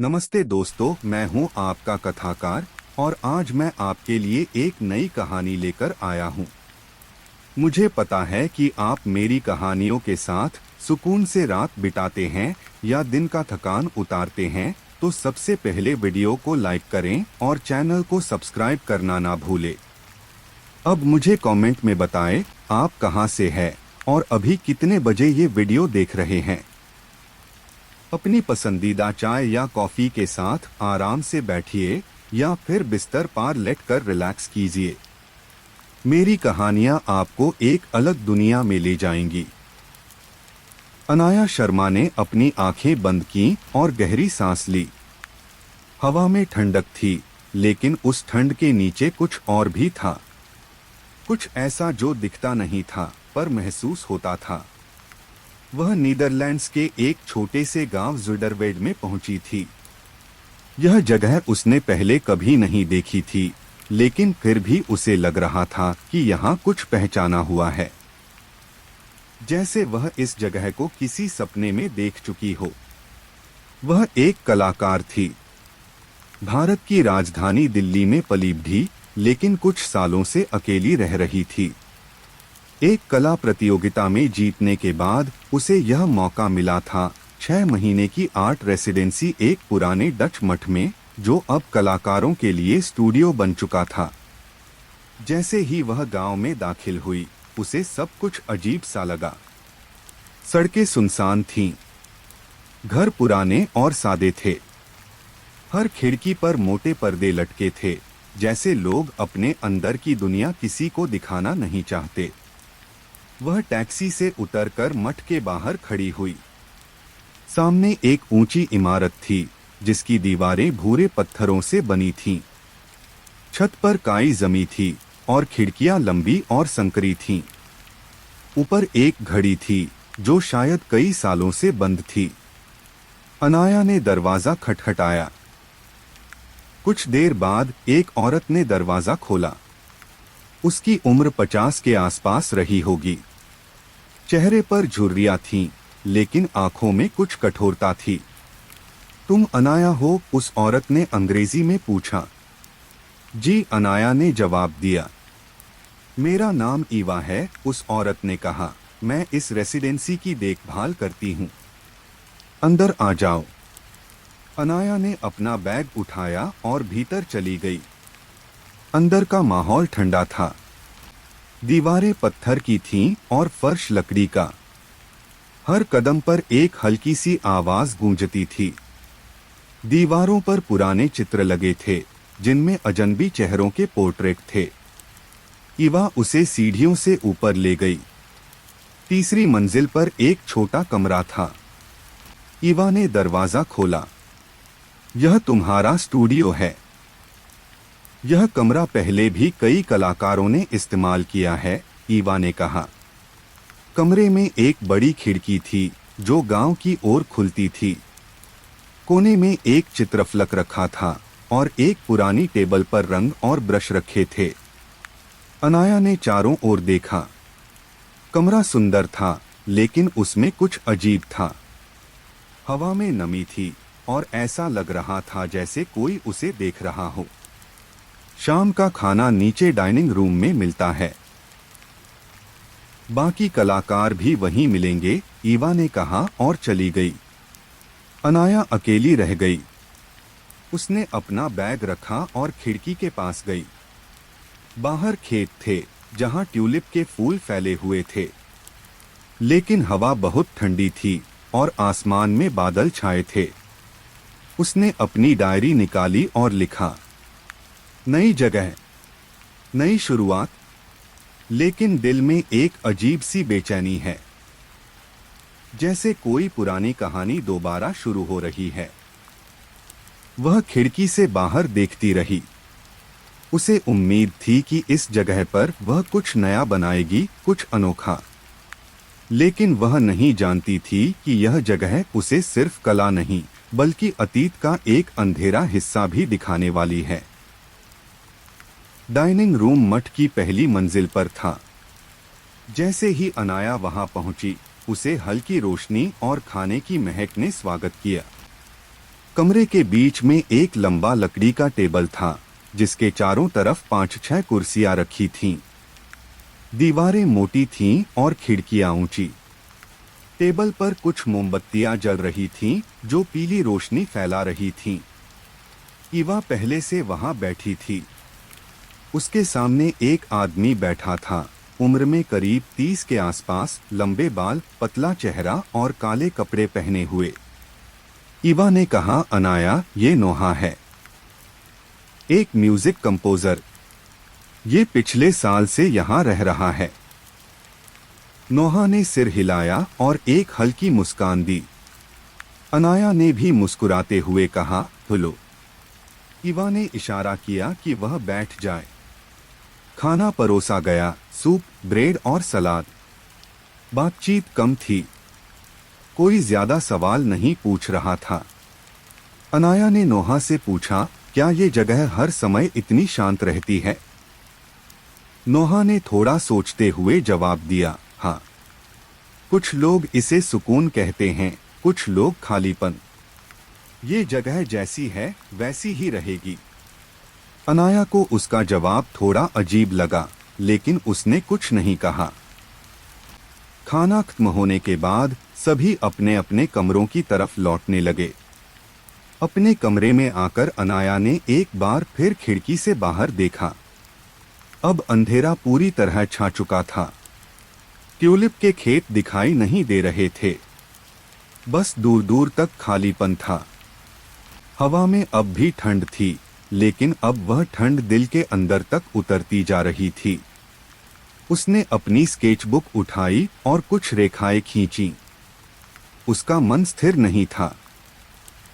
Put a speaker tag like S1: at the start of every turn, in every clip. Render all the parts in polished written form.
S1: नमस्ते दोस्तों, मैं हूं आपका कथाकार और आज मैं आपके लिए एक नई कहानी लेकर आया हूं। मुझे पता है कि आप मेरी कहानियों के साथ सुकून से रात बिताते हैं या दिन का थकान उतारते हैं, तो सबसे पहले वीडियो को लाइक करें और चैनल को सब्सक्राइब करना ना भूलें। अब मुझे कमेंट में बताएं आप कहां से हैं और अभी कितने बजे ये वीडियो देख रहे हैं। अपनी पसंदीदा चाय या कॉफी के साथ आराम से बैठिए या फिर बिस्तर पर लेटकर रिलैक्स कीजिए। मेरी कहानियां आपको एक अलग दुनिया में ले जाएंगी। अनाया शर्मा ने अपनी आंखें बंद की और गहरी सांस ली। हवा में ठंडक थी, लेकिन उस ठंड के नीचे कुछ और भी था। कुछ ऐसा जो दिखता नहीं था पर महसूस होता था। वह नीदरलैंड्स के एक छोटे से गांव ज़ुइडरवेड में पहुंची थी। यह जगह उसने पहले कभी नहीं देखी थी, लेकिन फिर भी उसे लग रहा था कि यहाँ कुछ पहचाना हुआ है, जैसे वह इस जगह को किसी सपने में देख चुकी हो। वह एक कलाकार थी। भारत की राजधानी दिल्ली में पली बढ़ी, लेकिन कुछ सालों से अकेली रह रही थी। एक कला प्रतियोगिता में जीतने के बाद उसे यह मौका मिला था 6 महीने की आर्ट रेसिडेंसी एक पुराने डच मठ में, जो अब कलाकारों के लिए स्टूडियो बन चुका था। जैसे ही वह गांव में दाखिल हुई, उसे सब कुछ अजीब सा लगा। सड़कें सुनसान थीं, घर पुराने और सादे थे। हर खिड़की पर मोटे पर्दे लटके थे, जैसे लोग अपने अंदर की दुनिया किसी को दिखाना नहीं चाहते। वह टैक्सी से उतरकर मठ के बाहर खड़ी हुई। सामने एक ऊंची इमारत थी, जिसकी दीवारें भूरे पत्थरों से बनी थीं। छत पर काई जमी थी और खिड़कियां लंबी और संकरी थीं। ऊपर एक घड़ी थी, जो शायद कई सालों से बंद थी। अनाया ने दरवाजा खटखटाया। कुछ देर बाद एक औरत ने दरवाजा खोला। उसकी उम्र 50 के आसपास रही होगी। चेहरे पर झुर्रियां थीं, लेकिन आंखों में कुछ कठोरता थी। तुम अनाया हो? उस औरत ने अंग्रेजी में पूछा। जी, अनाया ने जवाब दिया। मेरा नाम ईवा है, उस औरत ने कहा। मैं इस रेसिडेंसी की देखभाल करती हूँ। अंदर आ जाओ। अनाया ने अपना बैग उठाया और भीतर चली गई। अंदर का माहौल ठंडा था। दीवारें पत्थर की थीं और फर्श लकड़ी का। हर कदम पर एक हल्की सी आवाज गूंजती थी। दीवारों पर पुराने चित्र लगे थे, जिनमें अजनबी चेहरों के पोर्ट्रेट थे। ईवा उसे सीढ़ियों से ऊपर ले गई। तीसरी मंजिल पर एक छोटा कमरा था। ईवा ने दरवाजा खोला। यह तुम्हारा स्टूडियो है। यह कमरा पहले भी कई कलाकारों ने इस्तेमाल किया है, ईवा ने कहा। कमरे में एक बड़ी खिड़की थी, जो गांव की ओर खुलती थी। कोने में एक चित्रफलक रखा था और एक पुरानी टेबल पर रंग और ब्रश रखे थे। अनाया ने चारों ओर देखा। कमरा सुंदर था, लेकिन उसमें कुछ अजीब था। हवा में नमी थी और ऐसा लग रहा था जैसे कोई उसे देख रहा हो। शाम का खाना नीचे डाइनिंग रूम में मिलता है। बाकी कलाकार भी वहीं मिलेंगे, ईवा ने कहा और चली गई। अनाया अकेली रह गई। उसने अपना बैग रखा और खिड़की के पास गई। बाहर खेत थे, जहां ट्यूलिप के फूल फैले हुए थे, लेकिन हवा बहुत ठंडी थी और आसमान में बादल छाए थे। उसने अपनी डायरी निकाली और लिखा, नई जगह, नई शुरुआत, लेकिन दिल में एक अजीब सी बेचैनी है, जैसे कोई पुरानी कहानी दोबारा शुरू हो रही है। वह खिड़की से बाहर देखती रही। उसे उम्मीद थी कि इस जगह पर वह कुछ नया बनाएगी, कुछ अनोखा। लेकिन वह नहीं जानती थी कि यह जगह उसे सिर्फ कला नहीं, बल्कि अतीत का एक अंधेरा हिस्सा भी दिखाने वाली है। डाइनिंग रूम मठ की पहली मंजिल पर था। जैसे ही अनाया वहां पहुंची, उसे हल्की रोशनी और खाने की महक ने स्वागत किया। कमरे के बीच में एक लंबा लकड़ी का टेबल था, जिसके चारों तरफ 5-6 कुर्सियां रखी थीं। दीवारें मोटी थीं और खिड़कियां ऊंची। टेबल पर कुछ मोमबत्तियां जल रही थीं, जो पीली रोशनी फैला रही थीं। ईवा पहले से वहां बैठी थी। उसके सामने एक आदमी बैठा था, उम्र में करीब 30 के आसपास, लंबे बाल, पतला चेहरा और काले कपड़े पहने हुए। ईवा ने कहा, अनाया, ये नोहा है, एक म्यूजिक कंपोजर। ये पिछले साल से यहाँ रह रहा है। नोहा ने सिर हिलाया और एक हल्की मुस्कान दी। अनाया ने भी मुस्कुराते हुए कहा, हुलो। ईवा ने इशारा किया कि वह बैठ जाए। खाना परोसा गया, सूप, ब्रेड और सलाद। बातचीत कम थी। कोई ज्यादा सवाल नहीं पूछ रहा था। अनाया ने नोहा से पूछा, क्या ये जगह हर समय इतनी शांत रहती है? नोहा ने थोड़ा सोचते हुए जवाब दिया, हाँ। कुछ लोग इसे सुकून कहते हैं, कुछ लोग खालीपन। ये जगह जैसी है वैसी ही रहेगी। अनाया को उसका जवाब थोड़ा अजीब लगा, लेकिन उसने कुछ नहीं कहा। खाना खत्म होने के बाद सभी अपने अपने कमरों की तरफ लौटने लगे। अपने कमरे में आकर अनाया ने एक बार फिर खिड़की से बाहर देखा। अब अंधेरा पूरी तरह छा चुका था। ट्यूलिप के खेत दिखाई नहीं दे रहे थे, बस दूर दूर तक खालीपन था। हवा में अब भी ठंड थी, लेकिन अब वह ठंड दिल के अंदर तक उतरती जा रही थी। उसने अपनी स्केचबुक उठाई और कुछ रेखाएं खींची। उसका मन स्थिर नहीं था।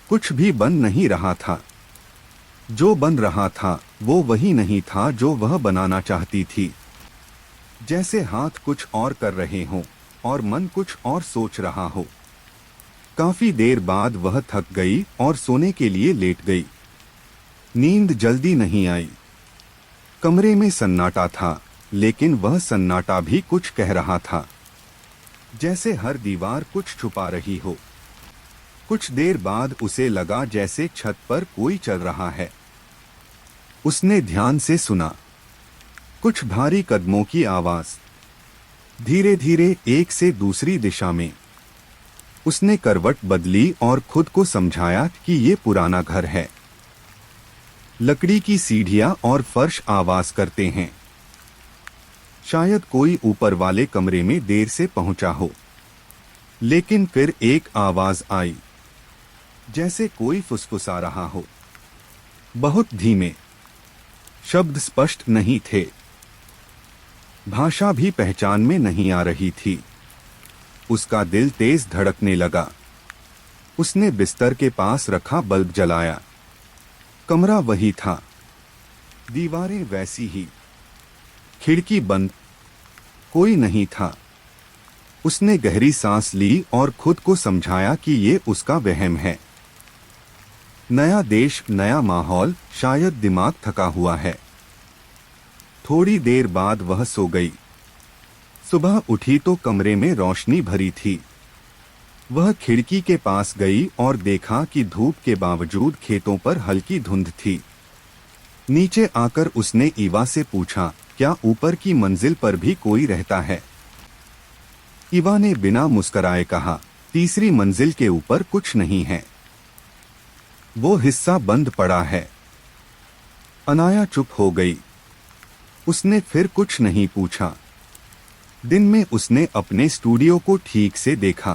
S1: कुछ भी बन नहीं रहा था। जो बन रहा था वो वही नहीं था जो वह बनाना चाहती थी। जैसे हाथ कुछ और कर रहे हों और मन कुछ और सोच रहा हो। काफी देर बाद वह थक गई और सोने के लिए लेट गई। नींद जल्दी नहीं आई। कमरे में सन्नाटा था, लेकिन वह सन्नाटा भी कुछ कह रहा था, जैसे हर दीवार कुछ छुपा रही हो। कुछ देर बाद उसे लगा जैसे छत पर कोई चल रहा है। उसने ध्यान से सुना। कुछ भारी कदमों की आवाज, धीरे धीरे एक से दूसरी दिशा में। उसने करवट बदली और खुद को समझाया कि ये पुराना घर है। लकड़ी की सीढ़ियां और फर्श आवाज करते हैं। शायद कोई ऊपर वाले कमरे में देर से पहुंचा हो। लेकिन फिर एक आवाज आई, जैसे कोई फुसफुसा रहा हो, बहुत धीमे। शब्द स्पष्ट नहीं थे। भाषा भी पहचान में नहीं आ रही थी। उसका दिल तेज धड़कने लगा। उसने बिस्तर के पास रखा बल्ब जलाया। कमरा वही था, दीवारें वैसी ही, खिड़की बंद, कोई नहीं था। उसने गहरी सांस ली और खुद को समझाया कि ये उसका वहम है। नया देश, नया माहौल, शायद दिमाग थका हुआ है। थोड़ी देर बाद वह सो गई। सुबह उठी तो कमरे में रोशनी भरी थी। वह खिड़की के पास गई और देखा कि धूप के बावजूद खेतों पर हल्की धुंध थी। नीचे आकर उसने ईवा से पूछा, क्या ऊपर की मंजिल पर भी कोई रहता है? ईवा ने बिना मुस्कराए कहा, तीसरी मंजिल के ऊपर कुछ नहीं है। वो हिस्सा बंद पड़ा है। अनाया चुप हो गई। उसने फिर कुछ नहीं पूछा। दिन में उसने अपने स्टूडियो को ठीक से देखा।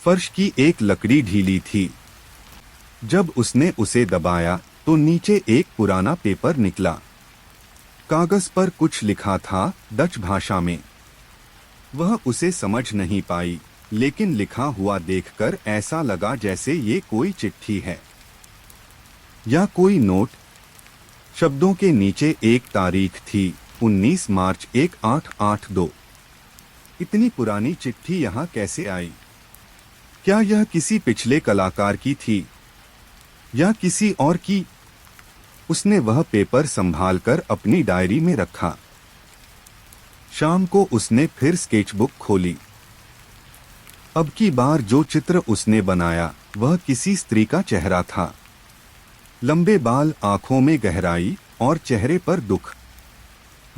S1: फर्श की एक लकड़ी ढीली थी। जब उसने उसे दबाया तो नीचे एक पुराना पेपर निकला। कागज पर कुछ लिखा था, डच भाषा में। वह उसे समझ नहीं पाई, लेकिन लिखा हुआ देखकर ऐसा लगा जैसे ये कोई चिट्ठी है या कोई नोट। शब्दों के नीचे एक तारीख थी, 19 मार्च 1882। इतनी पुरानी चिट्ठी यहाँ कैसे आई? क्या यह किसी पिछले कलाकार की थी या किसी और की? उसने वह पेपर संभालकर अपनी डायरी में रखा। शाम को उसने फिर स्केचबुक खोली। अब की बार जो चित्र उसने बनाया वह किसी स्त्री का चेहरा था। लंबे बाल, आंखों में गहराई और चेहरे पर दुख।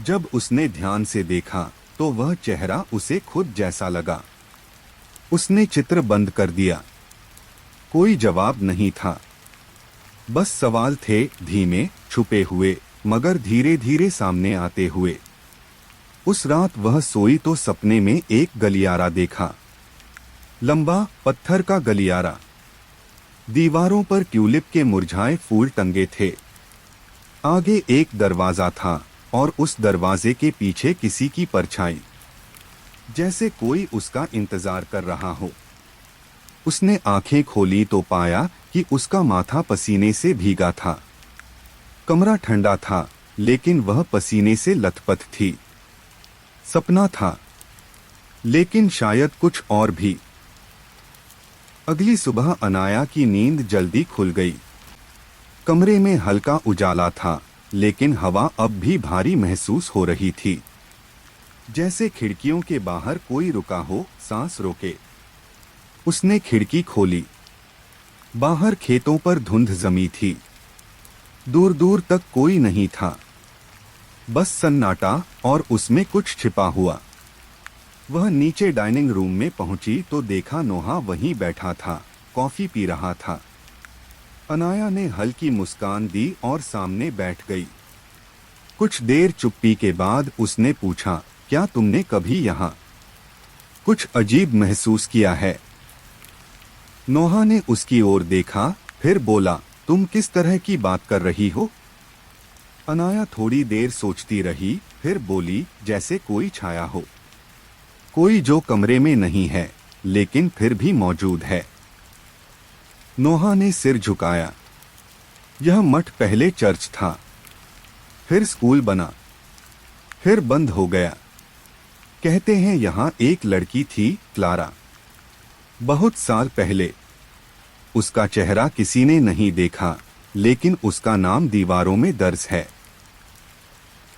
S1: जब उसने ध्यान से देखा तो वह चेहरा उसे खुद जैसा लगा। उसने चित्र बंद कर दिया। कोई जवाब नहीं था, बस सवाल थे, धीमे, छुपे हुए, मगर धीरे धीरे सामने आते हुए। उस रात वह सोई तो सपने में एक गलियारा देखा। लंबा, पत्थर का गलियारा। दीवारों पर ट्यूलिप के मुरझाए फूल टंगे थे। आगे एक दरवाजा था और उस दरवाजे के पीछे किसी की परछाई, जैसे कोई उसका इंतजार कर रहा हो। उसने आंखें खोली तो पाया कि उसका माथा पसीने से भीगा था। कमरा ठंडा था, लेकिन वह पसीने से लथपथ थी। सपना था, लेकिन शायद कुछ और भी। अगली सुबह अनाया की नींद जल्दी खुल गई। कमरे में हल्का उजाला था, लेकिन हवा अब भी भारी महसूस हो रही थी, जैसे खिड़कियों के बाहर कोई रुका हो, सांस रोके। उसने खिड़की खोली। बाहर खेतों पर धुंध जमी थी। दूर दूर तक कोई नहीं था, बस सन्नाटा, और उसमें कुछ छिपा हुआ। वह नीचे डाइनिंग रूम में पहुंची तो देखा नोहा वहीं बैठा था, कॉफी पी रहा था। अनाया ने हल्की मुस्कान दी और सामने बैठ गई। कुछ देर चुप्पी के बाद उसने पूछा, क्या तुमने कभी यहाँ कुछ अजीब महसूस किया है? नोहा ने उसकी ओर देखा, फिर बोला, तुम किस तरह की बात कर रही हो? अनाया थोड़ी देर सोचती रही, फिर बोली, जैसे कोई छाया हो, कोई जो कमरे में नहीं है लेकिन फिर भी मौजूद है। नोहा ने सिर झुकाया। यह मठ पहले चर्च था, फिर स्कूल बना, फिर बंद हो गया। कहते हैं यहाँ एक लड़की थी, क्लारा, बहुत साल पहले। उसका चेहरा किसी ने नहीं देखा, लेकिन उसका नाम दीवारों में दर्ज है।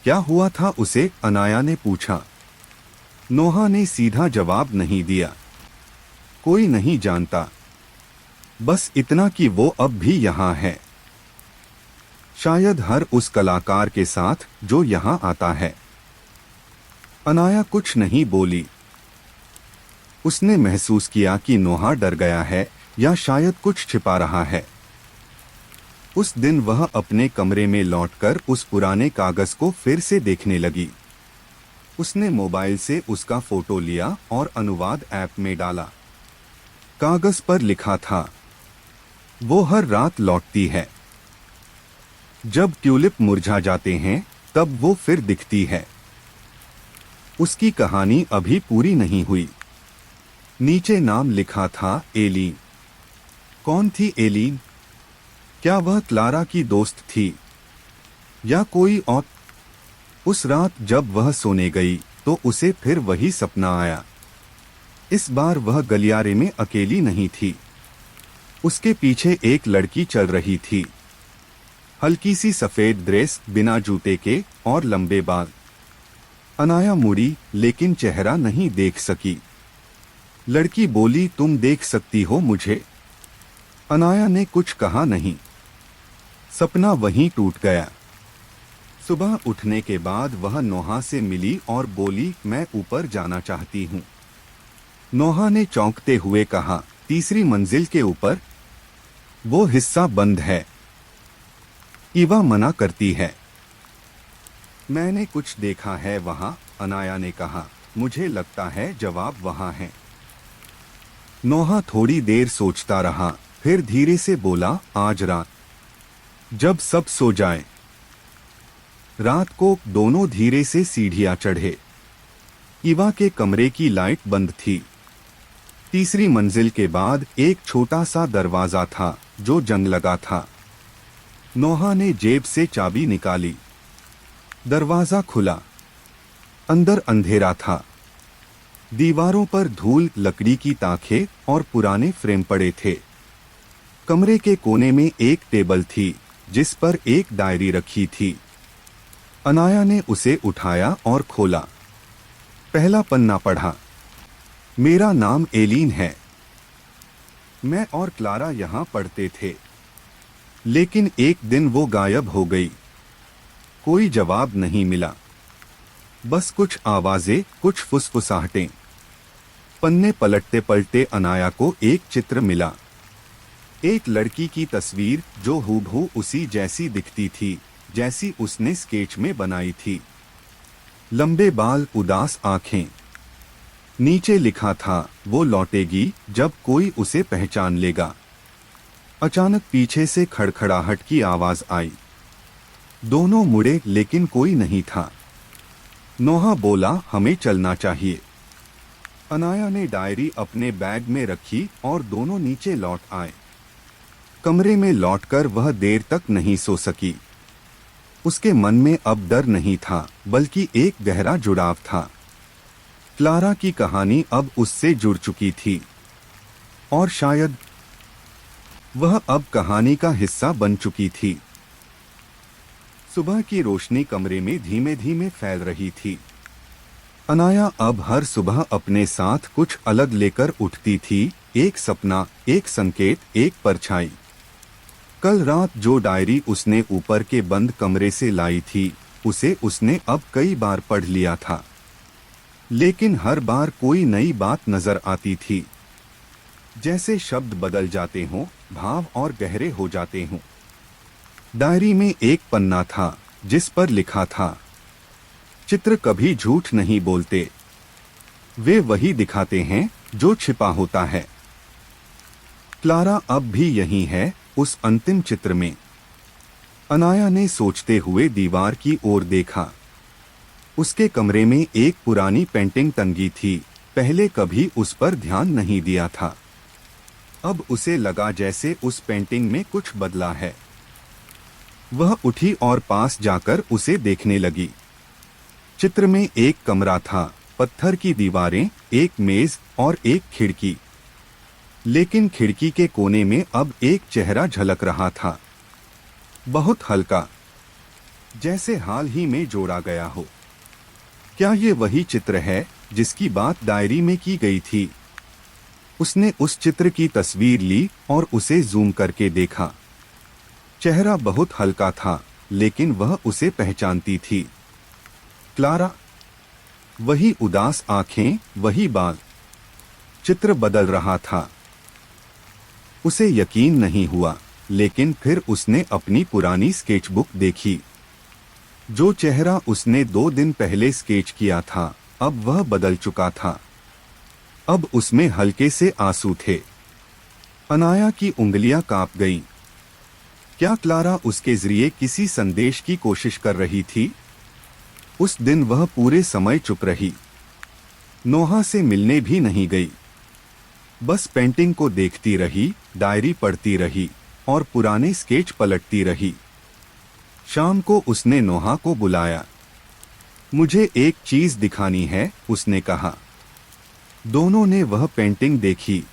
S1: क्या हुआ था उसे? अनाया ने पूछा। नोहा ने सीधा जवाब नहीं दिया। कोई नहीं जानता, बस इतना कि वो अब भी यहाँ है, शायद हर उस कलाकार के साथ जो यहाँ आता है। अनाया कुछ नहीं बोली। उसने महसूस किया कि नोहा डर गया है या शायद कुछ छिपा रहा है। उस दिन वह अपने कमरे में लौटकर उस पुराने कागज को फिर से देखने लगी। उसने मोबाइल से उसका फोटो लिया और अनुवाद ऐप में डाला। कागज पर लिखा था, वो हर रात लौटती है। जब ट्यूलिप मुरझा जाते हैं तब वो फिर दिखती है। उसकी कहानी अभी पूरी नहीं हुई। नीचे नाम लिखा था, एलीन। कौन थी एलीन? क्या वह क्लारा की दोस्त थी या कोई और? उस रात जब वह सोने गई तो उसे फिर वही सपना आया। इस बार वह गलियारे में अकेली नहीं थी। उसके पीछे एक लड़की चल रही थी, हल्की सी सफेद ड्रेस, बिना जूते के और लंबे बाल। अनाया मुड़ी, लेकिन चेहरा नहीं देख सकी। लड़की बोली, तुम देख सकती हो मुझे? अनाया ने कुछ कहा नहीं। सपना वहीं टूट गया। सुबह उठने के बाद वह नोहा से मिली और बोली, मैं ऊपर जाना चाहती हूँ। नोहा ने चौंकते हुए कहा, तीसरी मंजिल के ऊपर? वो हिस्सा बंद है, ईवा मना करती है। मैंने कुछ देखा है वहाँ, अनाया ने कहा। मुझे लगता है जवाब वहाँ है। नोहा थोड़ी देर सोचता रहा, फिर धीरे से बोला, आज रात जब सब सो जाएं। रात को दोनों धीरे से सीढ़ियां चढ़े। ईवा के कमरे की लाइट बंद थी। तीसरी मंजिल के बाद एक छोटा सा दरवाजा था जो जंग लगा था। नोहा ने जेब से चाबी निकाली। दरवाजा खुला। अंदर अंधेरा था। दीवारों पर धूल, लकड़ी की ताखें और पुराने फ्रेम पड़े थे। कमरे के कोने में एक टेबल थी जिस पर एक डायरी रखी थी। अनाया ने उसे उठाया और खोला। पहला पन्ना पढ़ा। मेरा नाम एलीन है। मैं और क्लारा यहाँ पढ़ते थे, लेकिन एक दिन वो गायब हो गई। कोई जवाब नहीं मिला, बस कुछ आवाजें, कुछ फुसफुसाहटें। पन्ने पलटते पलटते अनाया को एक चित्र मिला। एक लड़की की तस्वीर जो हूबहू उसी जैसी दिखती थी जैसी उसने स्केच में बनाई थी। लंबे बाल, उदास आंखें। नीचे लिखा था, वो लौटेगी जब कोई उसे पहचान लेगा। अचानक पीछे से खड़खड़ाहट की आवाज आई। दोनों मुड़े, लेकिन कोई नहीं था। नोहा बोला, हमें चलना चाहिए। अनाया ने डायरी अपने बैग में रखी और दोनों नीचे लौट आए। कमरे में लौटकर वह देर तक नहीं सो सकी। उसके मन में अब डर नहीं था, बल्कि एक गहरा जुड़ाव था। क्लारा की कहानी अब उससे जुड़ चुकी थी, और शायद वह अब कहानी का हिस्सा बन चुकी थी। सुबह की रोशनी कमरे में धीमे धीमे फैल रही थी। अनाया अब हर सुबह अपने साथ कुछ अलग लेकर उठती थी, एक सपना, एक संकेत, एक परछाई। कल रात जो डायरी उसने ऊपर के बंद कमरे से लाई थी, उसे उसने अब कई बार पढ़ लिया था, लेकिन हर बार कोई नई बात नजर आती थी। जैसे शब्द बदल जाते हों, भाव और गहरे हो जाते हों। डायरी में एक पन्ना था जिस पर लिखा था, चित्र कभी झूठ नहीं बोलते, वे वही दिखाते हैं जो छिपा होता है। क्लारा अब भी यही है, उस अंतिम चित्र में। अनाया ने सोचते हुए दीवार की ओर देखा। उसके कमरे में एक पुरानी पेंटिंग टंगी थी। पहले कभी उस पर ध्यान नहीं दिया था। अब उसे लगा जैसे उस पेंटिंग में कुछ बदला है। वह उठी और पास जाकर उसे देखने लगी। चित्र में एक कमरा था, पत्थर की दीवारें, एक मेज और एक खिड़की। लेकिन खिड़की के कोने में अब एक चेहरा झलक रहा था, बहुत हल्का, जैसे हाल ही में जोड़ा गया हो। क्या ये वही चित्र है जिसकी बात डायरी में की गई थी? उसने उस चित्र की तस्वीर ली और उसे जूम करके देखा। चेहरा बहुत हल्का था, लेकिन वह उसे पहचानती थी। क्लारा। वही उदास आंखें, वही बाल। चित्र बदल रहा था। उसे यकीन नहीं हुआ, लेकिन फिर उसने अपनी पुरानी स्केचबुक देखी। जो चेहरा उसने 2 दिन पहले स्केच किया था, अब वह बदल चुका था। अब उसमें हल्के से आंसू थे। अनाया की उंगलियां कांप गईं। क्या क्लारा उसके जरिए किसी संदेश की कोशिश कर रही थी? उस दिन वह पूरे समय चुप रही। नोहा से मिलने भी नहीं गई। बस पेंटिंग को देखती रही, डायरी पढ़ती रही और पुराने स्केच पलटती रही। शाम को उसने नोहा को बुलाया। मुझे एक चीज दिखानी है, उसने कहा। दोनों ने वह पेंटिंग देखी।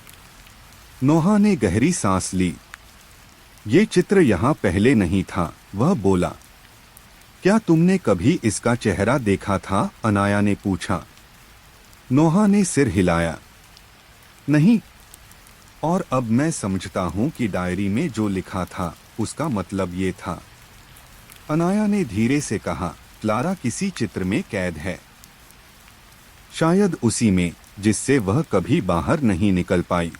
S1: नोहा ने गहरी सांस ली। ये चित्र यहाँ पहले नहीं था, वह बोला। क्या तुमने कभी इसका चेहरा देखा था? अनाया ने पूछा। नोहा ने सिर हिलाया। नहीं। और अब मैं समझता हूं कि डायरी में जो लिखा था उसका मतलब ये था। अनाया ने धीरे से कहा, क्लारा किसी चित्र में कैद है, शायद उसी में जिससे वह कभी बाहर नहीं निकल पाई।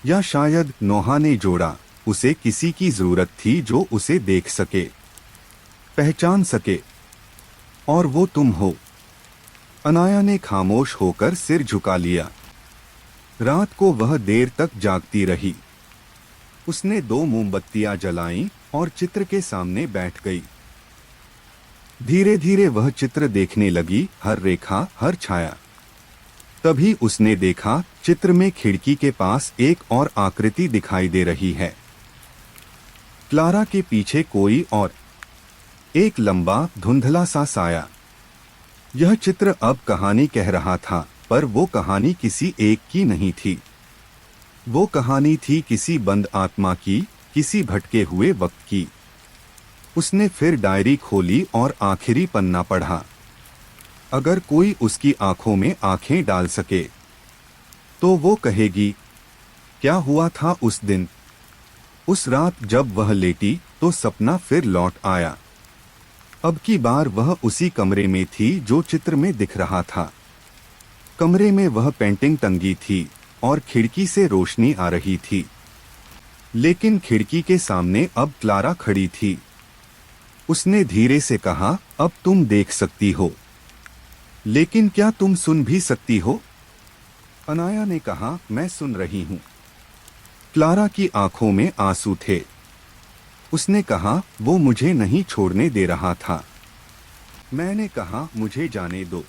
S1: या शायद नोहा ने जोड़ा, उसे किसी की जरूरत थी जो उसे देख सके, पहचान सके, और वो तुम हो। अनाया ने खामोश होकर सिर झुका लिया। रात को वह देर तक जागती रही। उसने 2 मोमबत्तियां जलाईं और चित्र के सामने बैठ गई। धीरे धीरे वह चित्र देखने लगी, हर रेखा, हर छाया। तभी उसने देखा, चित्र में खिड़की के पास एक और आकृति दिखाई दे रही है। क्लारा के पीछे कोई और, एक लंबा धुंधला सा साया। यह चित्र अब कहानी कह रहा था, पर वो कहानी किसी एक की नहीं थी। वो कहानी थी किसी बंद आत्मा की, किसी भटके हुए वक्त की। उसने फिर डायरी खोली और आखिरी पन्ना पढ़ा। अगर कोई उसकी आंखों में आंखें डाल सके, तो वो कहेगी, क्या हुआ था उस दिन? उस रात जब वह लेटी तो सपना फिर लौट आया। अब की बार वह उसी कमरे में थी जो चित्र में दिख रहा था। कमरे में वह पेंटिंग टंगी थी और खिड़की से रोशनी आ रही थी, लेकिन खिड़की के सामने अब क्लारा खड़ी थी। उसने धीरे से कहा, अब तुम देख सकती हो, लेकिन क्या तुम सुन भी सकती हो? अनाया ने कहा, मैं सुन रही हूं। क्लारा की आंखों में आंसू थे। उसने कहा, वो मुझे नहीं छोड़ने दे रहा था। मैंने कहा, मुझे जाने दो,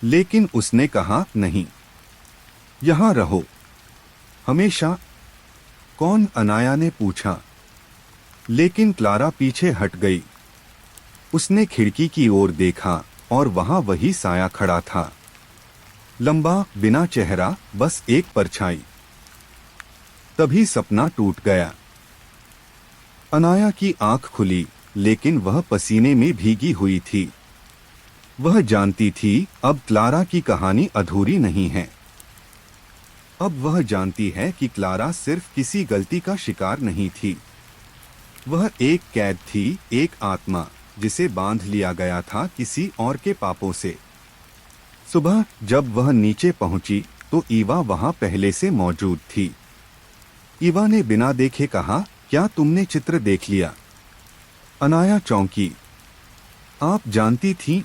S1: लेकिन उसने कहा, नहीं, यहां रहो हमेशा। कौन? अनाया ने पूछा, लेकिन क्लारा पीछे हट गई। उसने खिड़की की ओर देखा और वहां वही साया खड़ा था, लंबा, बिना चेहरा, बस एक परछाई। तभी सपना टूट गया। अनाया की आंख खुली, लेकिन वह पसीने में भीगी हुई थी। वह जानती थी अब क्लारा की कहानी अधूरी नहीं है। अब वह जानती है कि क्लारा सिर्फ किसी गलती का शिकार नहीं थी। वह एक कैद थी, एक आत्मा जिसे बांध लिया गया था किसी और के पापों से। सुबह जब वह नीचे पहुंची तो ईवा वहां पहले से मौजूद थी। ईवा ने बिना देखे कहा, क्या तुमने चित्र देख लिया? अनाया चौंकी। आप जानती थीं?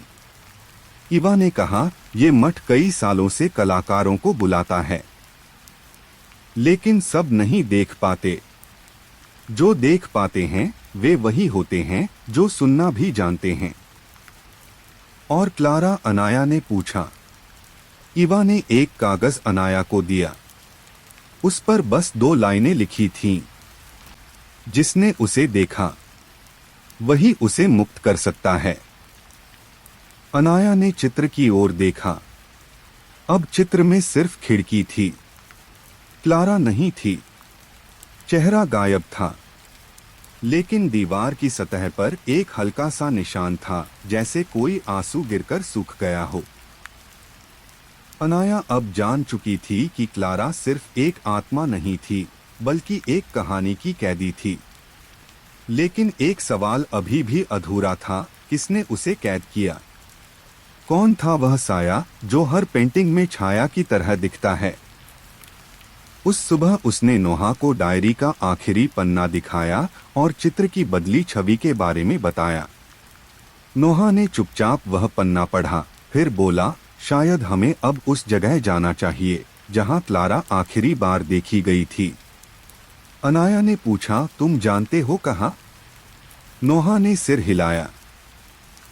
S1: ईवा ने कहा, यह मठ कई सालों से कलाकारों को बुलाता है, लेकिन सब नहीं देख पाते। जो देख पाते हैं वे वही होते हैं जो सुनना भी जानते हैं। और क्लारा? अनाया ने पूछा। ईवा ने एक कागज अनाया को दिया। उस पर बस 2 लाइनें लिखी थीं। जिसने उसे देखा वही उसे मुक्त कर सकता है। अनाया ने चित्र की ओर देखा। अब चित्र में सिर्फ खिड़की थी, क्लारा नहीं थी। चेहरा गायब था, लेकिन दीवार की सतह पर एक हल्का सा निशान था, जैसे कोई आंसू गिरकर सूख गया हो। अनाया अब जान चुकी थी कि क्लारा सिर्फ एक आत्मा नहीं थी, बल्कि एक कहानी की कैदी थी। लेकिन एक सवाल अभी भी अधूरा था, किसने उसे कैद किया? कौन था वह साया जो हर पेंटिंग में छाया की तरह दिखता है? उस सुबह उसने नोहा को डायरी का आखिरी पन्ना दिखाया और चित्र की बदली छवि के बारे में बताया। नोहा ने चुपचाप वह पन्ना पढ़ा, फिर बोला, शायद हमें अब उस जगह जाना चाहिए जहां क्लारा आखिरी बार देखी गई थी। अनाया ने पूछा, तुम जानते हो कहां? नोहा ने सिर हिलाया।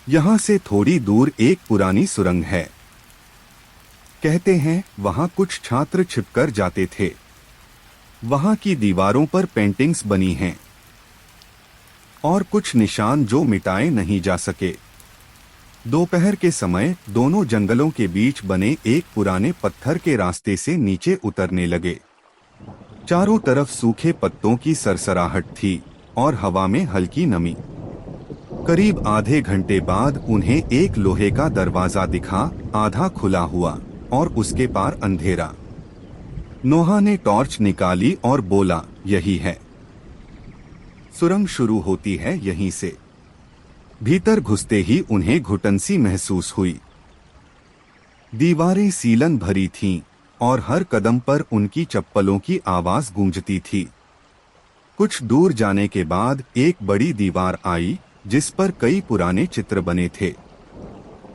S1: यहां से थोड़ी दूर एक पुरानी सुरंग है। कहते हैं वहां कुछ छात्र छिपकर जाते थे। वहां की दीवारों पर पेंटिंग्स बनी हैं और कुछ निशान जो मिटाए नहीं जा सके। दोपहर के समय दोनों जंगलों के बीच बने एक पुराने पत्थर के रास्ते से नीचे उतरने लगे। चारों तरफ सूखे पत्तों की सरसराहट थी और हवा में हल्की नमी। करीब आधे घंटे बाद उन्हें एक लोहे का दरवाजा दिखा, आधा खुला हुआ और उसके पार अंधेरा। नोहा ने टॉर्च निकाली और बोला, यही है। सुरंग शुरू होती है यहीं से। भीतर घुसते ही उन्हें घुटन सी महसूस हुई। दीवारें सीलन भरी थीं और हर कदम पर उनकी चप्पलों की आवाज गूंजती थी। कुछ दूर जाने के बाद एक बड़ी दीवार आई जिस पर कई पुराने चित्र बने थे।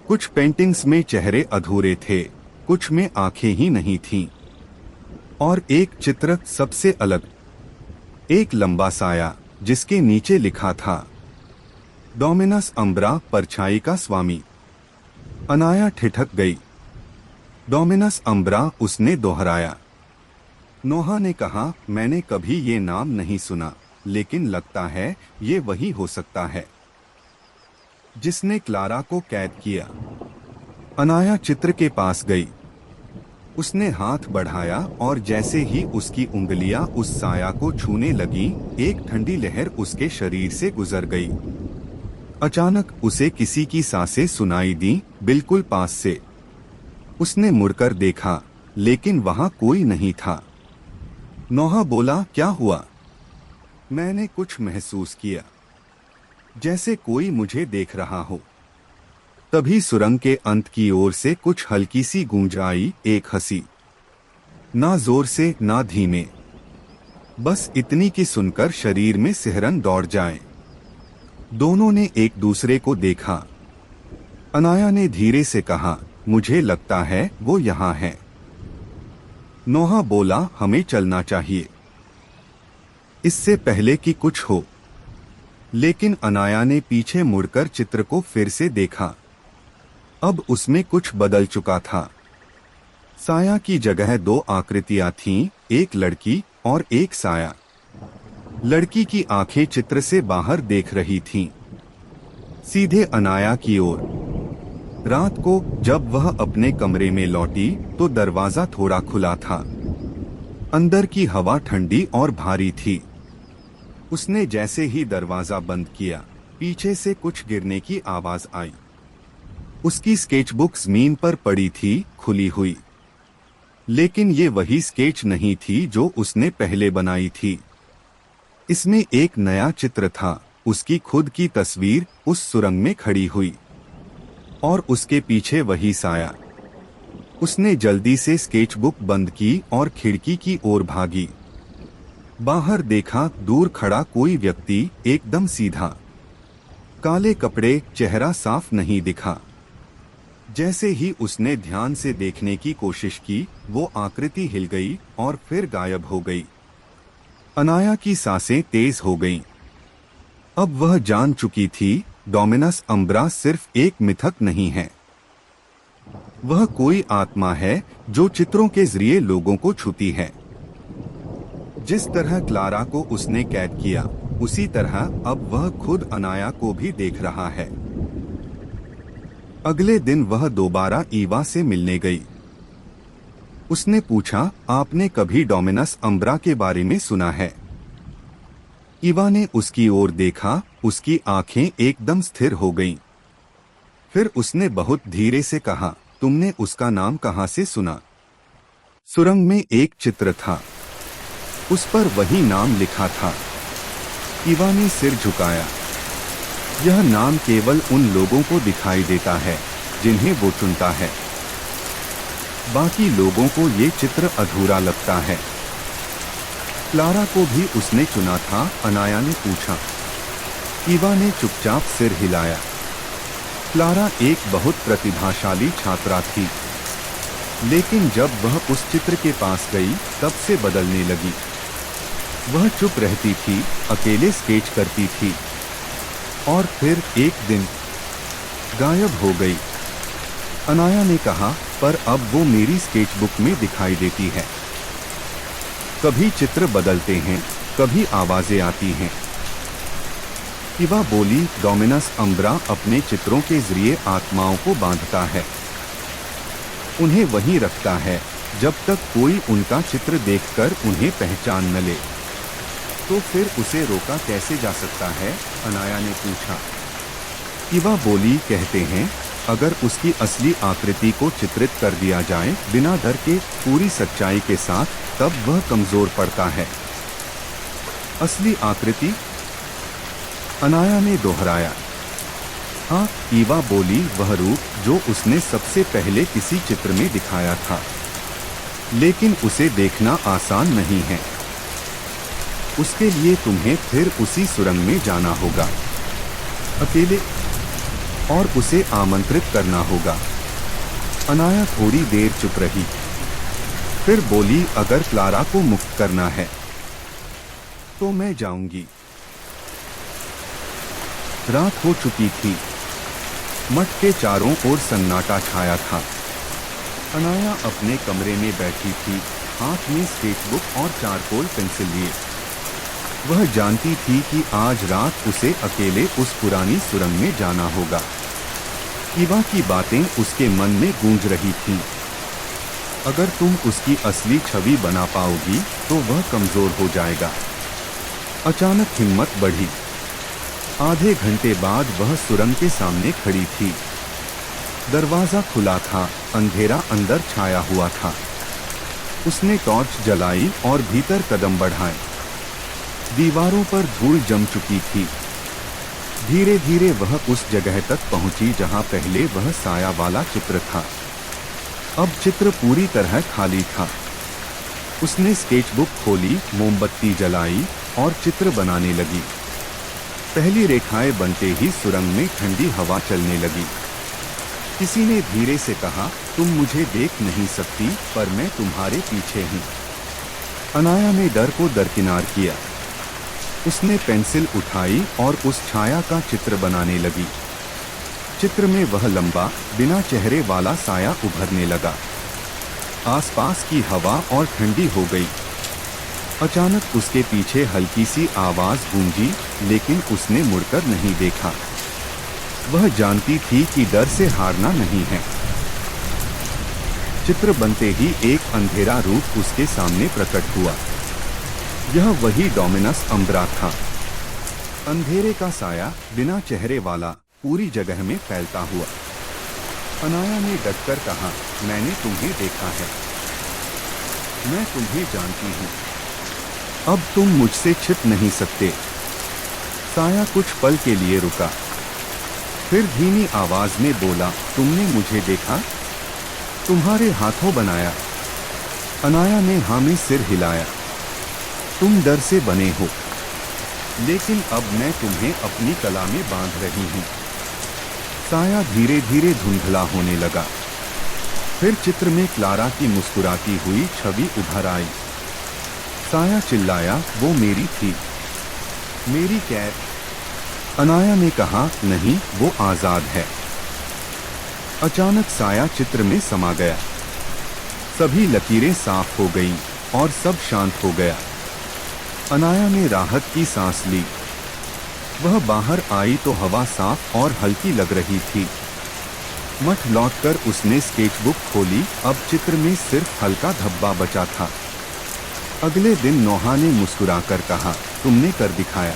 S1: कुछ पेंटिंग्स में चेहरे अधूरे थे, कुछ में आंखें ही नहीं थीं। और एक चित्र सबसे अलग, एक लंबा साया जिसके नीचे लिखा था, डोमिनस अम्ब्रा, परछाई का स्वामी। अनाया ठिठक गई। डोमिनस अम्ब्रा, उसने दोहराया। नोहा ने कहा, मैंने कभी ये नाम नहीं सुना, लेकिन लगता है ये वही हो सकता है जिसने क्लारा को कैद किया। अनाया चित्र के पास गई। उसने हाथ बढ़ाया और जैसे ही उसकी उंगलियां उस साया को छूने लगी, एक ठंडी लहर उसके शरीर से गुजर गई। अचानक उसे किसी की सांसें सुनाई दी, बिल्कुल पास से। उसने मुड़कर देखा, लेकिन वहां कोई नहीं था। नोहा बोला, क्या हुआ? मैंने कुछ महसूस किया, जैसे कोई मुझे देख रहा हो। तभी सुरंग के अंत की ओर से कुछ हल्की सी गूंज आई, एक हंसी, ना जोर से ना धीमे, बस इतनी कि सुनकर शरीर में सिहरन दौड़ जाए। दोनों ने एक दूसरे को देखा। अनाया ने धीरे से कहा, मुझे लगता है वो यहाँ है। नोहा बोला, हमें चलना चाहिए, इससे पहले कि कुछ हो। लेकिन अनाया ने पीछे मुड़कर चित्र को फिर से देखा। अब उसमें कुछ बदल चुका था। साया की जगह दो आकृतियां थीं, एक लड़की और एक साया। लड़की की आंखें चित्र से बाहर देख रही थीं, सीधे अनाया की ओर। रात को जब वह अपने कमरे में लौटी तो दरवाजा थोड़ा खुला था। अंदर की हवा ठंडी और भारी थी। उसने जैसे ही दरवाजा बंद किया, पीछे से कुछ गिरने की आवाज आई। उसकी स्केचबुक जमीन पर पड़ी थी, खुली हुई। लेकिन ये वही स्केच नहीं थी जो उसने पहले बनाई थी। इसमें एक नया चित्र था, उसकी खुद की तस्वीर उस सुरंग में खड़ी हुई, और उसके पीछे वही साया। उसने जल्दी से स्केचबुक बंद की और खिड़की की ओर भागी। बाहर देखा, दूर खड़ा कोई व्यक्ति, एकदम सीधा, काले कपड़े, चेहरा साफ नहीं दिखा। जैसे ही उसने ध्यान से देखने की कोशिश की, वो आकृति हिल गई और फिर गायब हो गई। अनाया की सांसें तेज हो गईं। अब वह जान चुकी थी, डोमिनस अम्ब्रा सिर्फ एक मिथक नहीं है, वह कोई आत्मा है जो चित्रों के जरिए लोगों को छूती है। जिस तरह क्लारा को उसने कैद किया, उसी तरह अब वह खुद अनाया को भी देख रहा है। अगले दिन वह दोबारा ईवा से मिलने गई। उसने पूछा, आपने कभी डोमिनस अम्ब्रा के बारे में सुना है? ईवा ने उसकी ओर देखा, उसकी आंखें एकदम स्थिर हो गईं। फिर उसने बहुत धीरे से कहा, तुमने उसका नाम कहाँ से सुना? सुरंग में एक चित्र था, उस पर वही नाम लिखा था। ईवा ने सिर झुकाया। यह नाम केवल उन लोगों को दिखाई देता है जिन्हें वो चुनता है। बाकी लोगों को ये चित्र अधूरा लगता है। क्लारा को भी उसने चुना था, अनाया ने पूछा। ईवा ने चुपचाप सिर हिलाया। क्लारा एक बहुत प्रतिभाशाली छात्रा थी, लेकिन जब वह उस चित्र के पास गई तब से बदलने लगी। वह चुप रहती थी, अकेले स्केच करती थी, और फिर एक दिन गायब हो गई। अनाया ने कहा, पर अब वो मेरी स्केचबुक में दिखाई देती है। कभी चित्र बदलते हैं, कभी आवाजें आती हैं। ईवा बोली, डोमिनस अम्ब्रा अपने चित्रों के जरिए आत्माओं को बांधता है, उन्हें वहीं रखता है जब तक कोई उनका चित्र देखकर उन्हें पहचान न ले। तो फिर उसे रोका कैसे जा सकता है? अनाया ने पूछा। ईवा बोली, कहते हैं अगर उसकी असली आकृति को चित्रित कर दिया जाए बिना डर के, पूरी सच्चाई के साथ, तब वह कमजोर पड़ता है। असली आकृति? अनाया ने दोहराया। हाँ, ईवा बोली, वह रूप जो उसने सबसे पहले किसी चित्र में दिखाया था। लेकिन उसे देखना आसान नहीं है। उसके लिए तुम्हें फिर उसी सुरंग में जाना होगा, अकेले, और उसे आमंत्रित करना होगा। अनाया थोड़ी देर चुप रही, फिर बोली, अगर क्लारा को मुक्त करना है तो मैं जाऊंगी। रात हो चुकी थी। मठ के चारों ओर सन्नाटा छाया था। अनाया अपने कमरे में बैठी थी, हाथ में स्केचबुक और चारकोल पेंसिल लिए। वह जानती थी कि आज रात उसे अकेले उस पुरानी सुरंग में जाना होगा। ईवा की बातें उसके मन में गूंज रही थीं। अगर तुम उसकी असली छवि बना पाओगी तो वह कमजोर हो जाएगा। अचानक हिम्मत बढ़ी। आधे घंटे बाद वह सुरंग के सामने खड़ी थी। दरवाजा खुला था, अंधेरा अंदर छाया हुआ था। उसने टॉर्च जलाई और भीतर कदम बढ़ाए। दीवारों पर धूल जम चुकी थी। धीरे धीरे वह उस जगह तक पहुंची जहां पहले वह साया वाला चित्र था। अब चित्र पूरी तरह खाली था। उसने स्केचबुक खोली, मोमबत्ती जलाई और चित्र बनाने लगी। पहली रेखाएं बनते ही सुरंग में ठंडी हवा चलने लगी। किसी ने धीरे से कहा, तुम मुझे देख नहीं सकती, पर मैं तुम्हारे पीछे हूँ। अनाया ने डर को दरकिनार किया। उसने पेंसिल उठाई और उस छाया का चित्र बनाने लगी। चित्र में वह लंबा, बिना चेहरे वाला साया उभरने लगा। आसपास की हवा और ठंडी हो गई। अचानक उसके पीछे हल्की सी आवाज गूंजी, लेकिन उसने मुड़कर नहीं देखा। वह जानती थी कि डर से हारना नहीं है। चित्र बनते ही एक अंधेरा रूप उसके सामने प्रकट हुआ। यह वही डोमिनस अम्ब्रा था। अंधेरे का साया, बिना चेहरे वाला, पूरी जगह में फैलता हुआ। अनाया ने डटकर कहा, मैंने तुम्हें देखा है। मैं तुम्हें जानती हूँ। अब तुम मुझसे छिप नहीं सकते। साया कुछ पल के लिए रुका, फिर धीमी आवाज में बोला, तुमने मुझे देखा? तुम्हारे हाथों बनाया। अनाया ने हाँ में सिर हिलाया। तुम डर से बने हो, लेकिन अब मैं तुम्हें अपनी कला में बांध रही हूँ। साया धीरे धीरे धुंधला होने लगा। फिर चित्र में क्लारा की मुस्कुराती हुई छवि उभर आई। साया चिल्लाया, वो मेरी थी, मेरी कैद। अनाया ने कहा, नहीं, वो आजाद है। अचानक साया चित्र में समा गया। सभी लकीरें साफ हो गईं और सब शांत हो गया। अनाया ने राहत की सांस ली। वह बाहर आई तो हवा साफ और हल्की लग रही थी। मठ लौटकर उसने स्केचबुक खोली। अब चित्र में सिर्फ हल्का धब्बा बचा था। अगले दिन नोहा ने मुस्कुराकर कहा, तुमने कर दिखाया।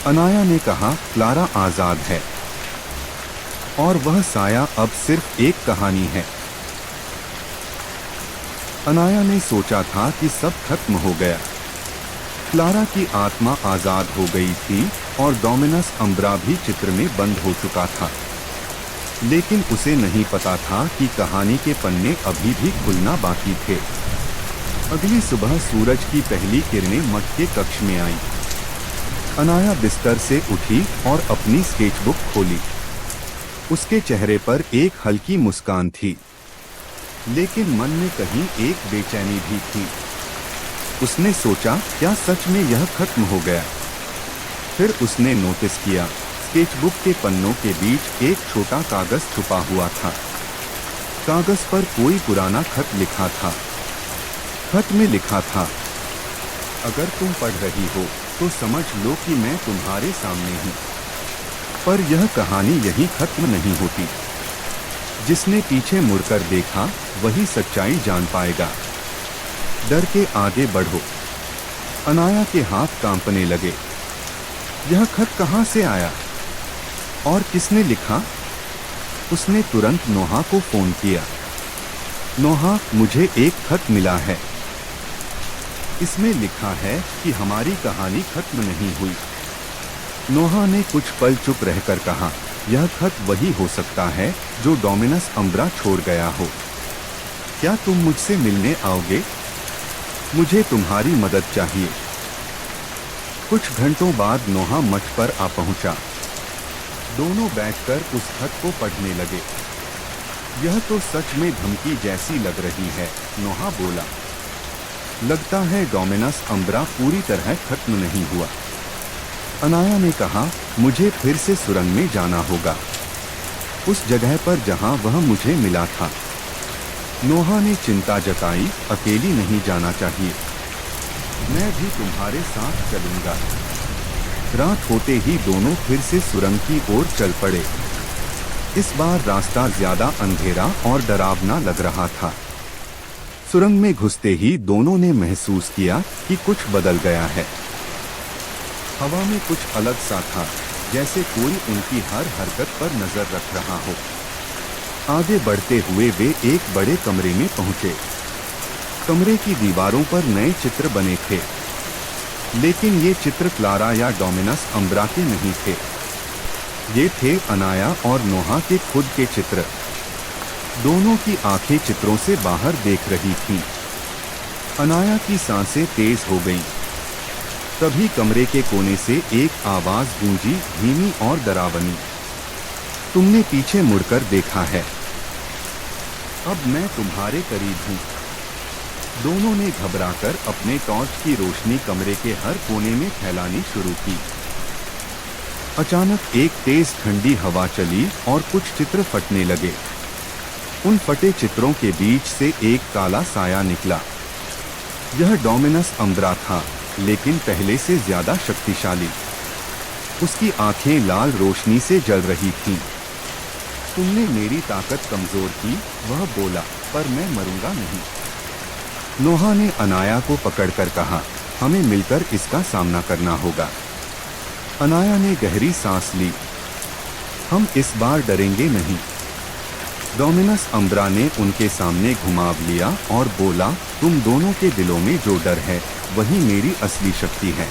S1: अनाया ने कहा, क्लारा आजाद है और वह साया अब सिर्फ एक कहानी है। अनाया ने सोचा था कि सब खत्म हो गया। क्लारा की आत्मा आजाद हो गई थी और डोमिनस अम्ब्रा भी चित्र में बंद हो चुका था। लेकिन उसे नहीं पता था कि कहानी के पन्ने अभी भी खुलना बाकी थे। अगली सुबह सूरज की पहली किरणें मठ के कक्ष में आईं। अनाया बिस्तर से उठी और अपनी स्केचबुक खोली। उसके चेहरे पर एक हल्की मुस्कान थी, लेकिन मन में कहीं एक बेचैनी भी थी। उसने सोचा, क्या सच में यह खत्म हो गया? फिर उसने नोटिस किया, स्केचबुक के पन्नों के बीच एक छोटा कागज छुपा हुआ था। कागज पर कोई पुराना खत लिखा था। खत में लिखा था, अगर तुम पढ़ रही हो तो समझ लो कि मैं तुम्हारे सामने हूँ। पर यह कहानी यहीं खत्म नहीं होती। जिसने पीछे मुड़कर देखा वही सच्चाई जान पाएगा। डर के आगे बढ़ो। अनाया के हाथ कांपने लगे। यह खत कहाँ से आया और किसने लिखा? उसने तुरंत नोहा को फोन किया। नोहा, मुझे एक खत मिला है। इसमें लिखा है कि हमारी कहानी खत्म नहीं हुई। नोहा ने कुछ पल चुप रहकर कहा, यह खत वही हो सकता है जो डोमिनस अम्ब्रा छोड़ गया हो। क्या तुम मुझसे मिलने आओगे? मुझे तुम्हारी मदद चाहिए। कुछ घंटों बाद नोहा मठ पर आ पहुंचा। दोनों बैठकर उस खत को पढ़ने लगे। यह तो सच में धमकी जैसी लग रही है, नोहा बोला। लगता है डोमिनस अम्ब्रा पूरी तरह खत्म नहीं हुआ। अनाया ने कहा, मुझे फिर से सुरंग में जाना होगा, उस जगह पर जहां वह मुझे मिला था। नोहा ने चिंता जताई, अकेली नहीं जाना चाहिए, मैं भी तुम्हारे साथ चलूंगा। रात होते ही दोनों फिर से सुरंग की ओर चल पड़े। इस बार रास्ता ज्यादा अंधेरा और डरावना लग रहा था। सुरंग में घुसते ही दोनों ने महसूस किया कि कुछ बदल गया है। हवा में कुछ अलग सा था, जैसे कोई उनकी हर हरकत पर नजर रख रहा हो। आगे बढ़ते हुए वे एक बड़े कमरे में पहुंचे। कमरे की दीवारों पर नए चित्र बने थे, लेकिन ये चित्र क्लारा या डोमिनस अम्ब्रा के नहीं थे। ये थे अनाया और नोहा के खुद के चित्र। दोनों की आंखें चित्रों से बाहर देख रही थीं। अनाया की सांसें तेज हो गईं। तभी कमरे के कोने से एक आवाज गूंजी, धीमी और डरावनी। तुमने पीछे मुड़कर देखा है। अब मैं तुम्हारे करीब हूँ। दोनों ने घबराकर अपने टॉर्च की रोशनी कमरे के हर कोने में फैलानी शुरू की। अचानक एक तेज ठंडी हवा चली और कुछ चित्र फटने लगे। उन फटे चित्रों के बीच से एक काला साया निकला। यह डोमिनस अम्ब्रा था, लेकिन पहले से ज्यादा शक्तिशाली। उसकी आंखें लाल रोशनी से जल रही थीं। तुमने मेरी ताकत कमजोर की, वह बोला, पर मैं मरूंगा नहीं। नोहा ने अनाया को पकड़कर कहा, हमें मिलकर इसका सामना करना होगा। अनाया ने गहरी सांस ली। हम इस बार डरेंगे नहीं। डोमिनस अम्ब्रा ने उनके सामने घुमाव लिया और बोला, तुम दोनों के दिलों में जो डर है वही मेरी असली शक्ति है।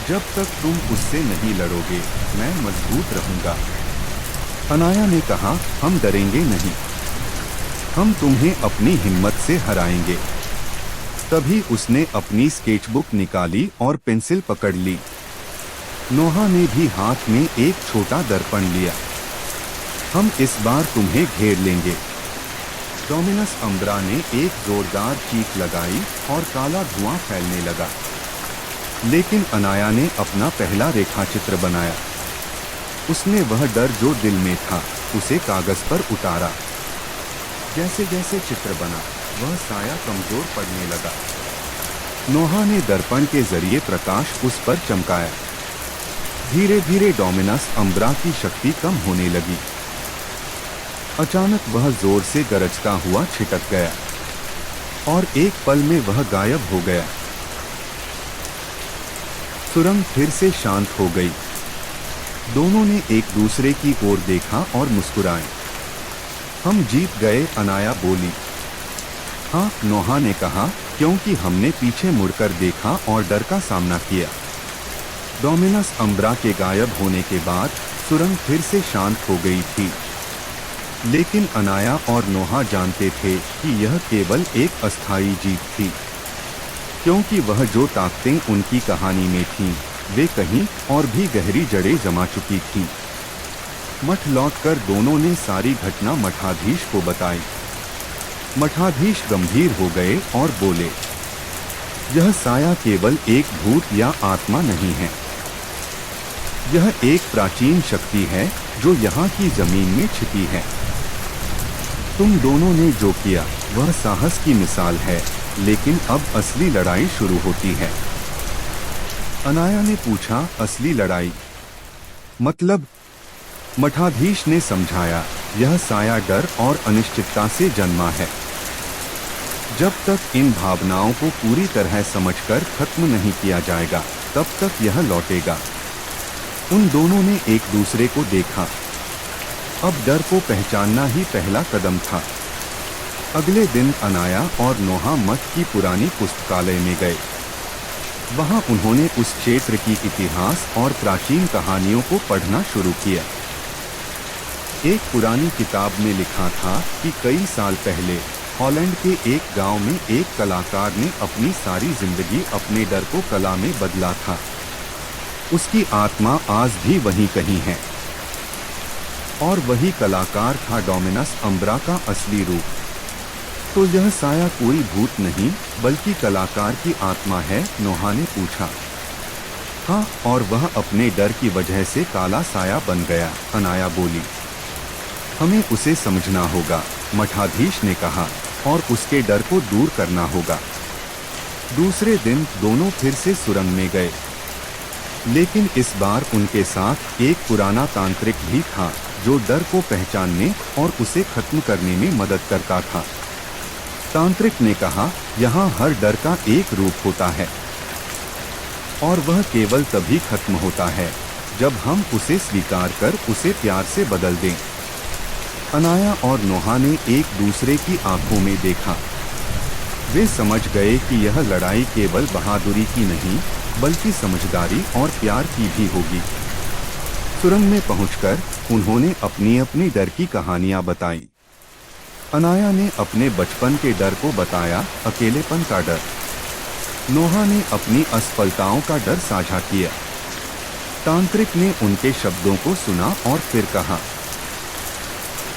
S1: जब तक तुम उससे नहीं लड़ोगे, मैं मजबूत रहूंगा। अनाया ने कहा, हम डरेंगे नहीं। हम तुम्हें अपनी हिम्मत से हराएंगे। तभी उसने अपनी स्केचबुक निकाली और पेंसिल पकड़ ली। नोहा ने भी हाथ में एक छोटा दर्पण लिया। हम इस बार तुम्हें घेर लेंगे। डोमिनस अम्ब्रा ने एक जोरदार चीख लगाई और काला धुआं फैलने लगा। लेकिन अनाया ने अपना पहला रेखाचित्र बनाया। उसने वह डर जो दिल में था उसे कागज पर उतारा। जैसे जैसे चित्र बना, वह साया कमजोर पड़ने लगा। नोहा ने दर्पण के जरिए प्रकाश उस पर चमकाया। धीरे धीरे डोमिनस अम्ब्रा की शक्ति कम होने लगी। अचानक वह जोर से गरजता हुआ छिटक गया और एक पल में वह गायब हो गया। सुरंग फिर से शांत हो गई। दोनों ने एक दूसरे की ओर देखा और मुस्कुराए। हम जीत गए, अनाया बोली। हाँ, नोहा ने कहा, क्योंकि हमने पीछे मुड़कर देखा और डर का सामना किया। डोमिनस अम्ब्रा के गायब होने के बाद सुरंग फिर से शांत हो गई थी। लेकिन अनाया और नोहा जानते थे कि यह केवल एक अस्थायी जीत थी, क्योंकि वह जो ताकतें उनकी कहानी में थीं, वे कहीं और भी गहरी जड़ें जमा चुकी थीं। मठ लौटकर दोनों ने सारी घटना मठाधीश को बताई। मठाधीश गंभीर हो गए और बोले, यह साया केवल एक भूत या आत्मा नहीं है। यह एक प्राचीन शक्ति है जो यहाँ की जमीन में छिपी है। तुम दोनों ने जो किया वह साहस की मिसाल है, लेकिन अब असली लड़ाई शुरू होती है। अनाया ने पूछा, असली लड़ाई मतलब? मठाधीश ने समझाया, यह साया डर और अनिश्चितता से जन्मा है। जब तक इन भावनाओं को पूरी तरह समझकर खत्म नहीं किया जाएगा, तब तक यह लौटेगा। उन दोनों ने एक दूसरे को देखा। अब डर को पहचानना ही पहला कदम था। अगले दिन अनाया और नोहा मठ की पुरानी पुस्तकालय में गए। वहां उन्होंने उस क्षेत्र की इतिहास और प्राचीन कहानियों को पढ़ना शुरू किया। एक पुरानी किताब में लिखा था कि कई साल पहले हॉलैंड के एक गांव में एक कलाकार ने अपनी सारी जिंदगी अपने डर को कला में बदला था। उसकी आत्मा आज भी वहीं कहीं है। और वही कलाकार था डोमिनस अम्ब्रा का असली रूप। तो यह साया कोई भूत नहीं बल्कि कलाकार की आत्मा है? नोहा ने पूछा। हाँ, और वह अपने डर की वजह से काला साया बन गया, अनाया बोली। हमें उसे समझना होगा, मठाधीश ने कहा, और उसके डर को दूर करना होगा। दूसरे दिन दोनों फिर से सुरंग में गए, लेकिन इस बार उनके साथ एक पुराना तांत्रिक भी था जो डर को पहचानने और उसे खत्म करने में मदद करता था। तांत्रिक ने कहा, यहाँ हर डर का एक रूप होता है और वह केवल तभी खत्म होता है जब हम उसे स्वीकार कर उसे प्यार से बदल दें। अनाया और नोहा ने एक दूसरे की आंखों में देखा। वे समझ गए कि यह लड़ाई केवल बहादुरी की नहीं, बल्कि समझदारी और प्यार की भी होगी। सुरंग में पहुंचकर उन्होंने अपनी अपनी डर की कहानियां बताई। अनाया ने अपने बचपन के डर को बताया, अकेलेपन का डर। नोहा ने अपनी असफलताओं का डर साझा किया। तांत्रिक ने उनके शब्दों को सुना और फिर कहा,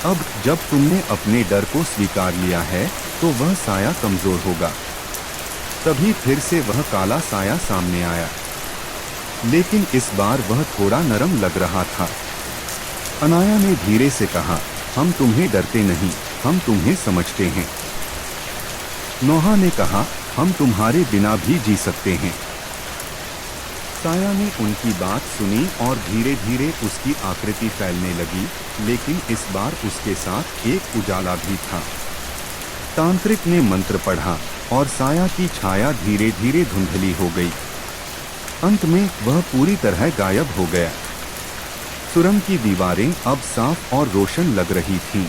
S1: अब जब तुमने अपने डर को स्वीकार लिया है तो वह साया कमजोर होगा। तभी फिर से वह काला साया सामने आया, लेकिन इस बार वह थोड़ा नरम लग रहा था। अनाया ने धीरे से कहा, हम तुम्हें डरते नहीं, हम तुम्हें समझते हैं। नोहा ने कहा, हम तुम्हारे बिना भी जी सकते हैं। साया ने उनकी बात सुनी और धीरे धीरे उसकी आकृति फैलने लगी, लेकिन इस बार उसके साथ एक उजाला भी था। तांत्रिक ने मंत्र पढ़ा और साया की छाया धीरे धीरे धुंधली हो गई। अंत में वह पूरी तरह गायब हो गया। सुरंग की दीवारें अब साफ और रोशन लग रही थीं।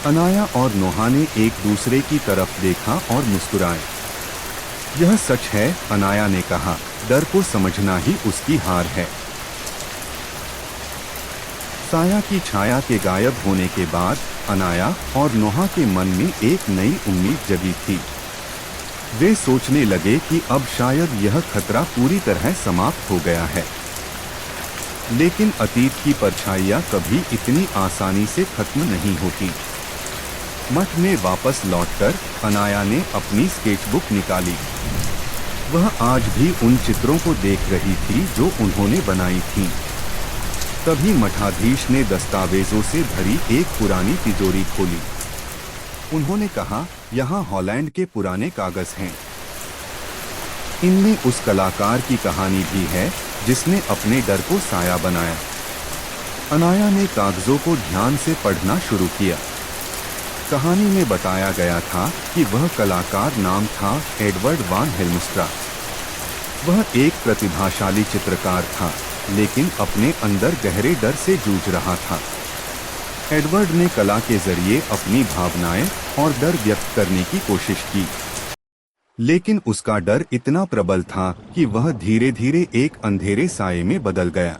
S1: अनाया और नोहा ने एक दूसरे की तरफ देखा और मुस्कुराए। यह सच है, अनाया ने कहा, डर को समझना ही उसकी हार है। साया की छाया के गायब होने के बाद अनाया और नोहा के मन में एक नई उम्मीद जगी थी। वे सोचने लगे कि अब शायद यह खतरा पूरी तरह समाप्त हो गया है। लेकिन अतीत की परछाइयां कभी इतनी आसानी से खत्म नहीं होती। मठ में वापस लौटकर अनाया ने अपनी स्केचबुक निकाली। वह आज भी उन चित्रों को देख रही थी जो उन्होंने बनाई थीं। तभी मठाधीश ने दस्तावेजों से भरी एक पुरानी तिजोरी खोली। उन्होंने कहा, यहाँ हॉलैंड के पुराने कागज हैं। इनमें उस कलाकार की कहानी भी है जिसने अपने डर को साया बनाया। अनाया ने कागजों को ध्यान से पढ़ना शुरू किया। कहानी में बताया गया था कि वह कलाकार नाम था एडवर्ड वान हेल्मस्ट्रा। वह एक प्रतिभाशाली चित्रकार था, लेकिन अपने अंदर गहरे डर से जूझ रहा था। एडवर्ड ने कला के जरिए अपनी भावनाएं और डर व्यक्त करने की कोशिश की, लेकिन उसका डर इतना प्रबल था कि वह धीरे धीरे एक अंधेरे साये में बदल गया।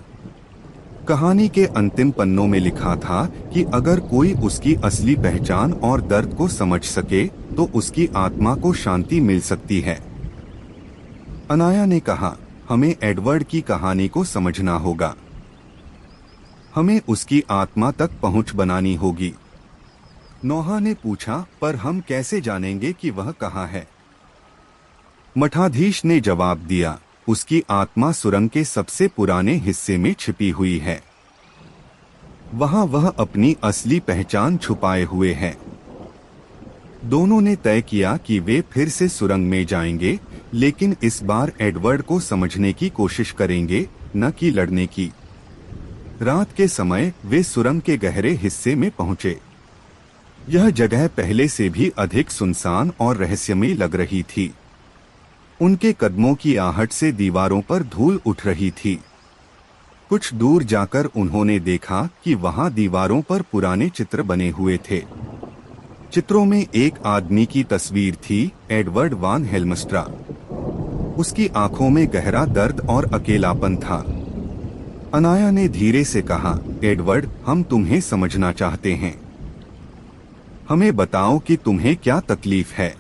S1: कहानी के अंतिम पन्नों में लिखा था कि अगर कोई उसकी असली पहचान और दर्द को समझ सके तो उसकी आत्मा को शांति मिल सकती है। अनाया ने कहा, हमें एडवर्ड की कहानी को समझना होगा। हमें उसकी आत्मा तक पहुंच बनानी होगी। नोहा ने पूछा, पर हम कैसे जानेंगे कि वह कहाँ है? मठाधीश ने जवाब दिया, उसकी आत्मा सुरंग के सबसे पुराने हिस्से में छिपी हुई है। वहां वह अपनी असली पहचान छुपाए हुए है। दोनों ने तय किया कि वे फिर से सुरंग में जाएंगे, लेकिन इस बार एडवर्ड को समझने की कोशिश करेंगे, न कि लड़ने की। रात के समय वे सुरंग के गहरे हिस्से में पहुंचे। यह जगह पहले से भी अधिक सुनसान और रहस्यमयी लग रही थी। उनके कदमों की आहट से दीवारों पर धूल उठ रही थी। कुछ दूर जाकर उन्होंने देखा कि वहां दीवारों पर पुराने चित्र बने हुए थे। चित्रों में एक आदमी की तस्वीर थी, एडवर्ड वान हेल्मस्ट्रा। उसकी आंखों में गहरा दर्द और अकेलापन था। अनाया ने धीरे से कहा, एडवर्ड, हम तुम्हें समझना चाहते हैं। हमें बताओ कि तुम्हें क्या तकलीफ है।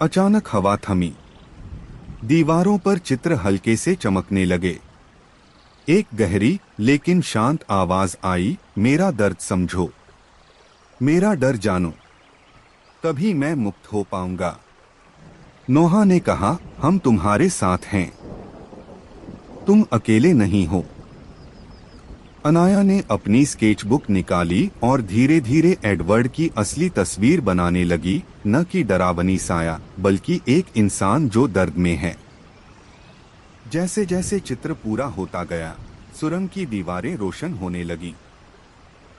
S1: अचानक हवा थमी। दीवारों पर चित्र हल्के से चमकने लगे। एक गहरी लेकिन शांत आवाज आई, मेरा दर्द समझो, मेरा डर जानो, तभी मैं मुक्त हो पाऊंगा। नोहा ने कहा, हम तुम्हारे साथ हैं, तुम अकेले नहीं हो। अनाया ने अपनी स्केचबुक निकाली और धीरे धीरे एडवर्ड की असली तस्वीर बनाने लगी, न कि डरावनी साया, बल्कि एक इंसान जो दर्द में है। जैसे जैसे चित्र पूरा होता गया, सुरंग की दीवारें रोशन होने लगी।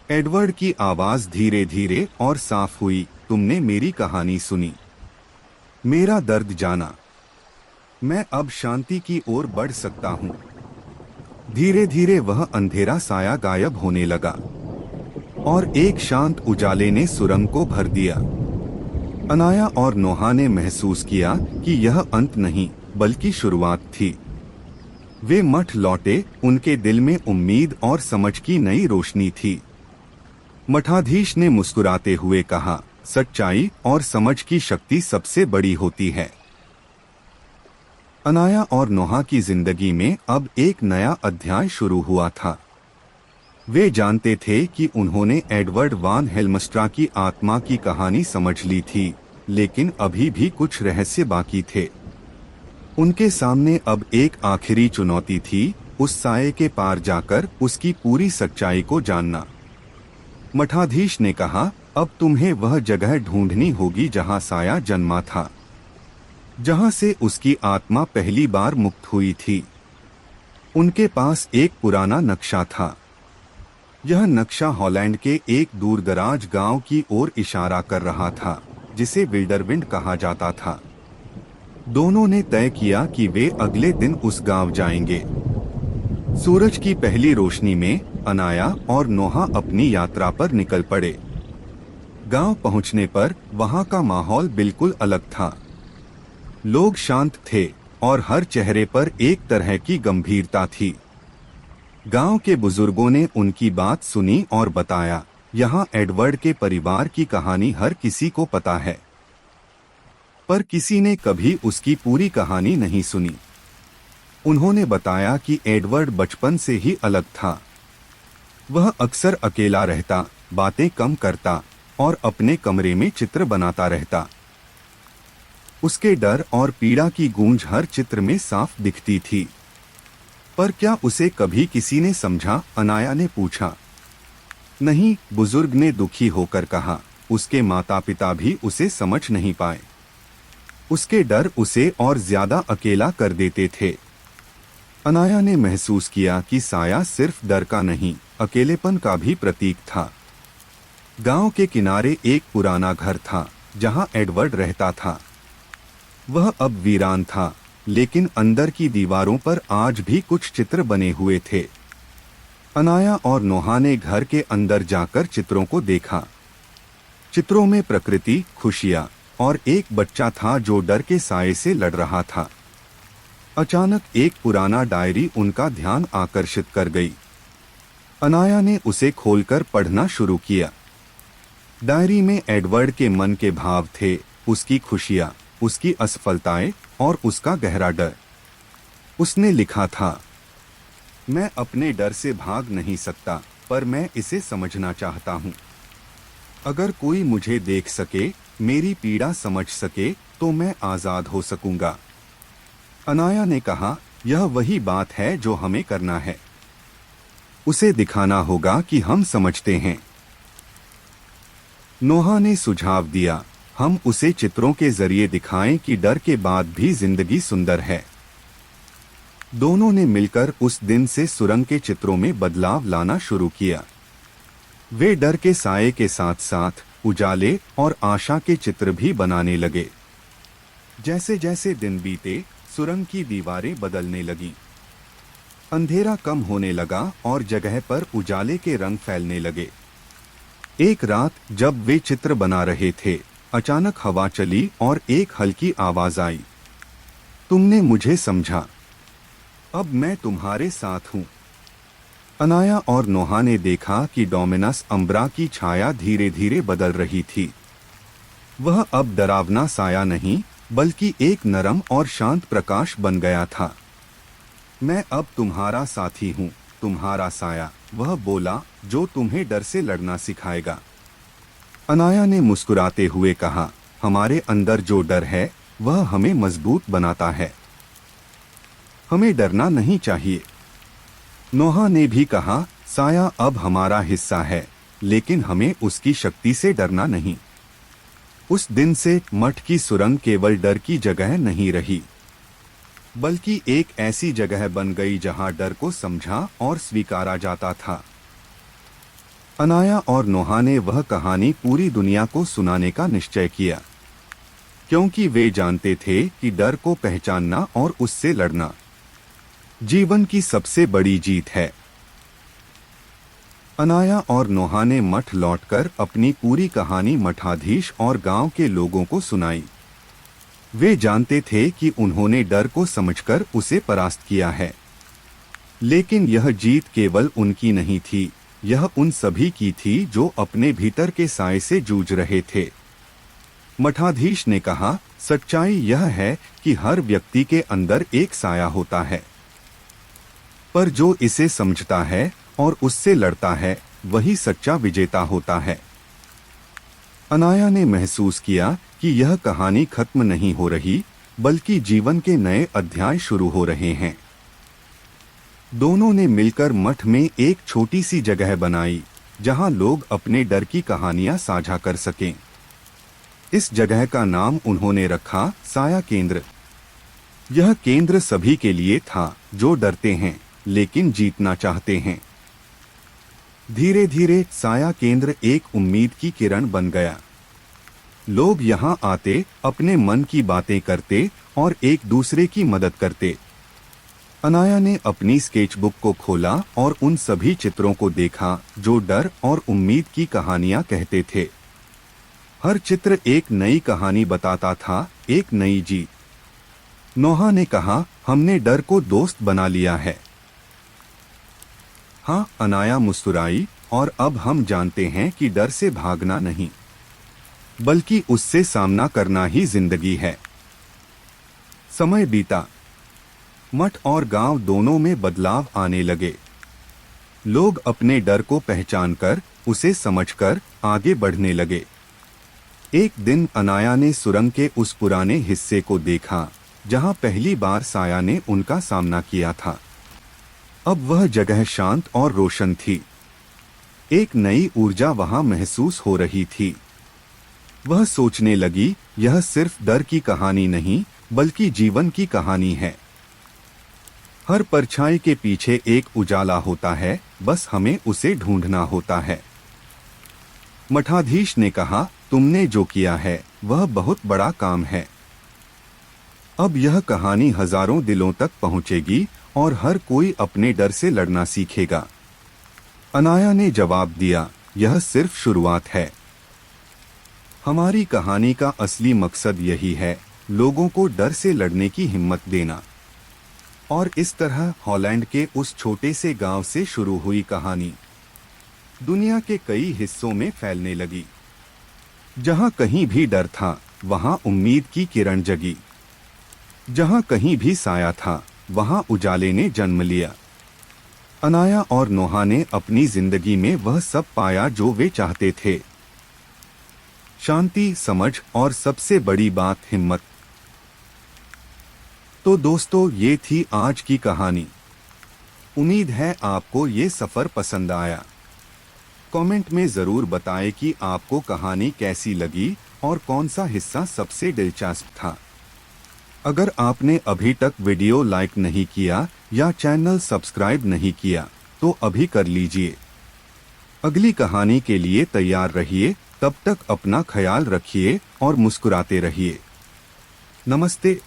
S1: एडवर्ड की आवाज धीरे धीरे और साफ हुई, तुमने मेरी कहानी सुनी, मेरा दर्द जाना, मैं अब शांति की ओर बढ़ सकता हूँ। धीरे धीरे वह अंधेरा साया गायब होने लगा और एक शांत उजाले ने सुरंग को भर दिया। अनाया और नोहा ने महसूस किया कि यह अंत नहीं बल्कि शुरुआत थी। वे मठ लौटे, उनके दिल में उम्मीद और समझ की नई रोशनी थी। मठाधीश ने मुस्कुराते हुए कहा, सच्चाई और समझ की शक्ति सबसे बड़ी होती है। अनाया और नोहा की जिंदगी में अब एक नया अध्याय शुरू हुआ था। वे जानते थे कि उन्होंने एडवर्ड वान हेल्मस्ट्रा की आत्मा की कहानी समझ ली थी, लेकिन अभी भी कुछ रहस्य बाकी थे। उनके सामने अब एक आखिरी चुनौती थी, उस साये के पार जाकर उसकी पूरी सच्चाई को जानना। मठाधीश ने कहा, अब तुम्हें वह जगह ढूंढनी होगी जहां साया जन्मा था, जहां से उसकी आत्मा पहली बार मुक्त हुई थी। उनके पास एक पुराना नक्शा था। यह नक्शा हॉलैंड के एक दूरदराज गांव की ओर इशारा कर रहा था, जिसे विल्डरविंड कहा जाता था। दोनों ने तय किया कि वे अगले दिन उस गांव जाएंगे। सूरज की पहली रोशनी में अनाया और नोहा अपनी यात्रा पर निकल पड़े। गांव पहुंचने पर वहां का माहौल बिल्कुल अलग था। लोग शांत थे और हर चेहरे पर एक तरह की गंभीरता थी। गांव के बुजुर्गों ने उनकी बात सुनी और बताया, यहाँ एडवर्ड के परिवार की कहानी हर किसी को पता है, पर किसी ने कभी उसकी पूरी कहानी नहीं सुनी। उन्होंने बताया कि एडवर्ड बचपन से ही अलग था। वह अक्सर अकेला रहता, बातें कम करता और अपने कमरे में चित्र बनाता रहता। उसके डर और पीड़ा की गूंज हर चित्र में साफ दिखती थी। पर क्या उसे कभी किसी ने समझा? अनाया ने पूछा। नहीं, बुजुर्ग ने दुखी होकर कहा, उसके माता पिता भी उसे समझ नहीं पाए। उसके डर उसे और ज्यादा अकेला कर देते थे। अनाया ने महसूस किया कि साया सिर्फ डर का नहीं, अकेलेपन का भी प्रतीक था। गांव के किनारे एक पुराना घर था, जहां एडवर्ड रहता था। वह अब वीरान था, लेकिन अंदर की दीवारों पर आज भी कुछ चित्र बने हुए थे। अनाया और नोहा ने घर के अंदर जाकर चित्रों को देखा। चित्रों में प्रकृति, खुशियां और एक बच्चा था जो डर के साये से लड़ रहा था। अचानक एक पुराना डायरी उनका ध्यान आकर्षित कर गई। अनाया ने उसे खोलकर पढ़ना शुरू किया। डायरी में एडवर्ड के मन के भाव थे, उसकी खुशियां, उसकी असफलताएं और उसका गहरा डर। उसने लिखा था, मैं अपने डर से भाग नहीं सकता, पर मैं इसे समझना चाहता हूँ। अगर कोई मुझे देख सके, मेरी पीड़ा समझ सके, तो मैं आजाद हो सकूंगा। अनाया ने कहा, यह वही बात है जो हमें करना है। उसे दिखाना होगा कि हम समझते हैं। नोहा ने सुझाव दिया, हम उसे चित्रों के जरिए दिखाएं कि डर के बाद भी जिंदगी सुंदर है। दोनों ने मिलकर उस दिन से सुरंग के चित्रों में बदलाव लाना शुरू किया। वे डर के साये के साथ साथ उजाले और आशा के चित्र भी बनाने लगे। जैसे जैसे दिन बीते, सुरंग की दीवारें बदलने लगीं। अंधेरा कम होने लगा और जगह पर उजाले के रंग फैलने लगे। एक रात जब वे चित्र बना रहे थे, अचानक हवा चली और एक हल्की आवाज आई, तुमने मुझे समझा, अब मैं तुम्हारे साथ हूं। अनाया और नोहा ने देखा कि डोमिनस अम्ब्रा की छाया धीरे धीरे बदल रही थी। वह अब डरावना साया नहीं, बल्कि एक नरम और शांत प्रकाश बन गया था। मैं अब तुम्हारा साथी हूँ, तुम्हारा साया, वह बोला, जो तुम्हें डर से लड़ना सिखाएगा। अनाया ने मुस्कुराते हुए कहा, हमारे अंदर जो डर है, वह हमें मजबूत बनाता है। हमें डरना नहीं चाहिए। नोहा ने भी कहा, साया अब हमारा हिस्सा है, लेकिन हमें उसकी शक्ति से डरना नहीं। उस दिन से मठ की सुरंग केवल डर की जगह नहीं रही, बल्कि एक ऐसी जगह बन गई जहां डर को समझा और स्वीकारा जाता था। अनाया और नोहा ने वह कहानी पूरी दुनिया को सुनाने का निश्चय किया, क्योंकि वे जानते थे कि डर को पहचानना और उससे लड़ना जीवन की सबसे बड़ी जीत है। अनाया और नोहा ने मठ लौटकर अपनी पूरी कहानी मठाधीश और गांव के लोगों को सुनाई। वे जानते थे कि उन्होंने डर को समझकर उसे परास्त किया है, लेकिन यह जीत केवल उनकी नहीं थी, यह उन सभी की थी जो अपने भीतर के साए से जूझ रहे थे। मठाधीश ने कहा, सच्चाई यह है कि हर व्यक्ति के अंदर एक साया होता है, पर जो इसे समझता है और उससे लड़ता है वही सच्चा विजेता होता है। अनाया ने महसूस किया कि यह कहानी खत्म नहीं हो रही, बल्कि जीवन के नए अध्याय शुरू हो रहे हैं। दोनों ने मिलकर मठ में एक छोटी सी जगह बनाई जहां लोग अपने डर की कहानियां साझा कर सकें। इस जगह का नाम उन्होंने रखा साया केंद्र। यह केंद्र सभी के लिए था जो डरते हैं लेकिन जीतना चाहते हैं। धीरे धीरे साया केंद्र एक उम्मीद की किरण बन गया। लोग यहाँ आते, अपने मन की बातें करते और एक दूसरे की मदद करते। अनाया ने अपनी स्केचबुक को खोला और उन सभी चित्रों को देखा जो डर और उम्मीद की कहानियां कहते थे। हर चित्र एक नई कहानी बताता था, एक नई जीत। नोहा ने कहा, हमने डर को दोस्त बना लिया है। हाँ, अनाया मुस्कुराई, और अब हम जानते हैं कि डर से भागना नहीं, बल्कि उससे सामना करना ही जिंदगी है। समय बीता। मठ और गांव दोनों में बदलाव आने लगे। लोग अपने डर को पहचानकर, उसे समझकर आगे बढ़ने लगे। एक दिन अनाया ने सुरंग के उस पुराने हिस्से को देखा जहां पहली बार साया ने उनका सामना किया था। अब वह जगह शांत और रोशन थी। एक नई ऊर्जा वहां महसूस हो रही थी। वह सोचने लगी, यह सिर्फ डर की कहानी नहीं, बल्कि जीवन की कहानी है। हर परछाई के पीछे एक उजाला होता है, बस हमें उसे ढूंढना होता है। मठाधीश ने कहा, तुमने जो किया है वह बहुत बड़ा काम है। अब यह कहानी हजारों दिलों तक पहुंचेगी और हर कोई अपने डर से लड़ना सीखेगा। अनाया ने जवाब दिया, यह सिर्फ शुरुआत है। हमारी कहानी का असली मकसद यही है, लोगों को डर से लड़ने की हिम्मत देना। और इस तरह हॉलैंड के उस छोटे से गांव से शुरू हुई कहानी दुनिया के कई हिस्सों में फैलने लगी। जहां कहीं भी डर था, वहां उम्मीद की किरण जगी। जहां कहीं भी साया था, वहां उजाले ने जन्म लिया। अनाया और नोहा ने अपनी जिंदगी में वह सब पाया जो वे चाहते थे। शांति, समझ और सबसे बड़ी बात, हिम्मत। तो दोस्तों, ये थी आज की कहानी। उम्मीद है आपको ये सफर पसंद आया। कमेंट में जरूर बताएं कि आपको कहानी कैसी लगी और कौन सा हिस्सा सबसे दिलचस्प था। अगर आपने अभी तक वीडियो लाइक नहीं किया या चैनल सब्सक्राइब नहीं किया तो अभी कर लीजिए। अगली कहानी के लिए तैयार रहिए। तब तक अपना ख्याल रखिए और मुस्कुराते रहिए। नमस्ते।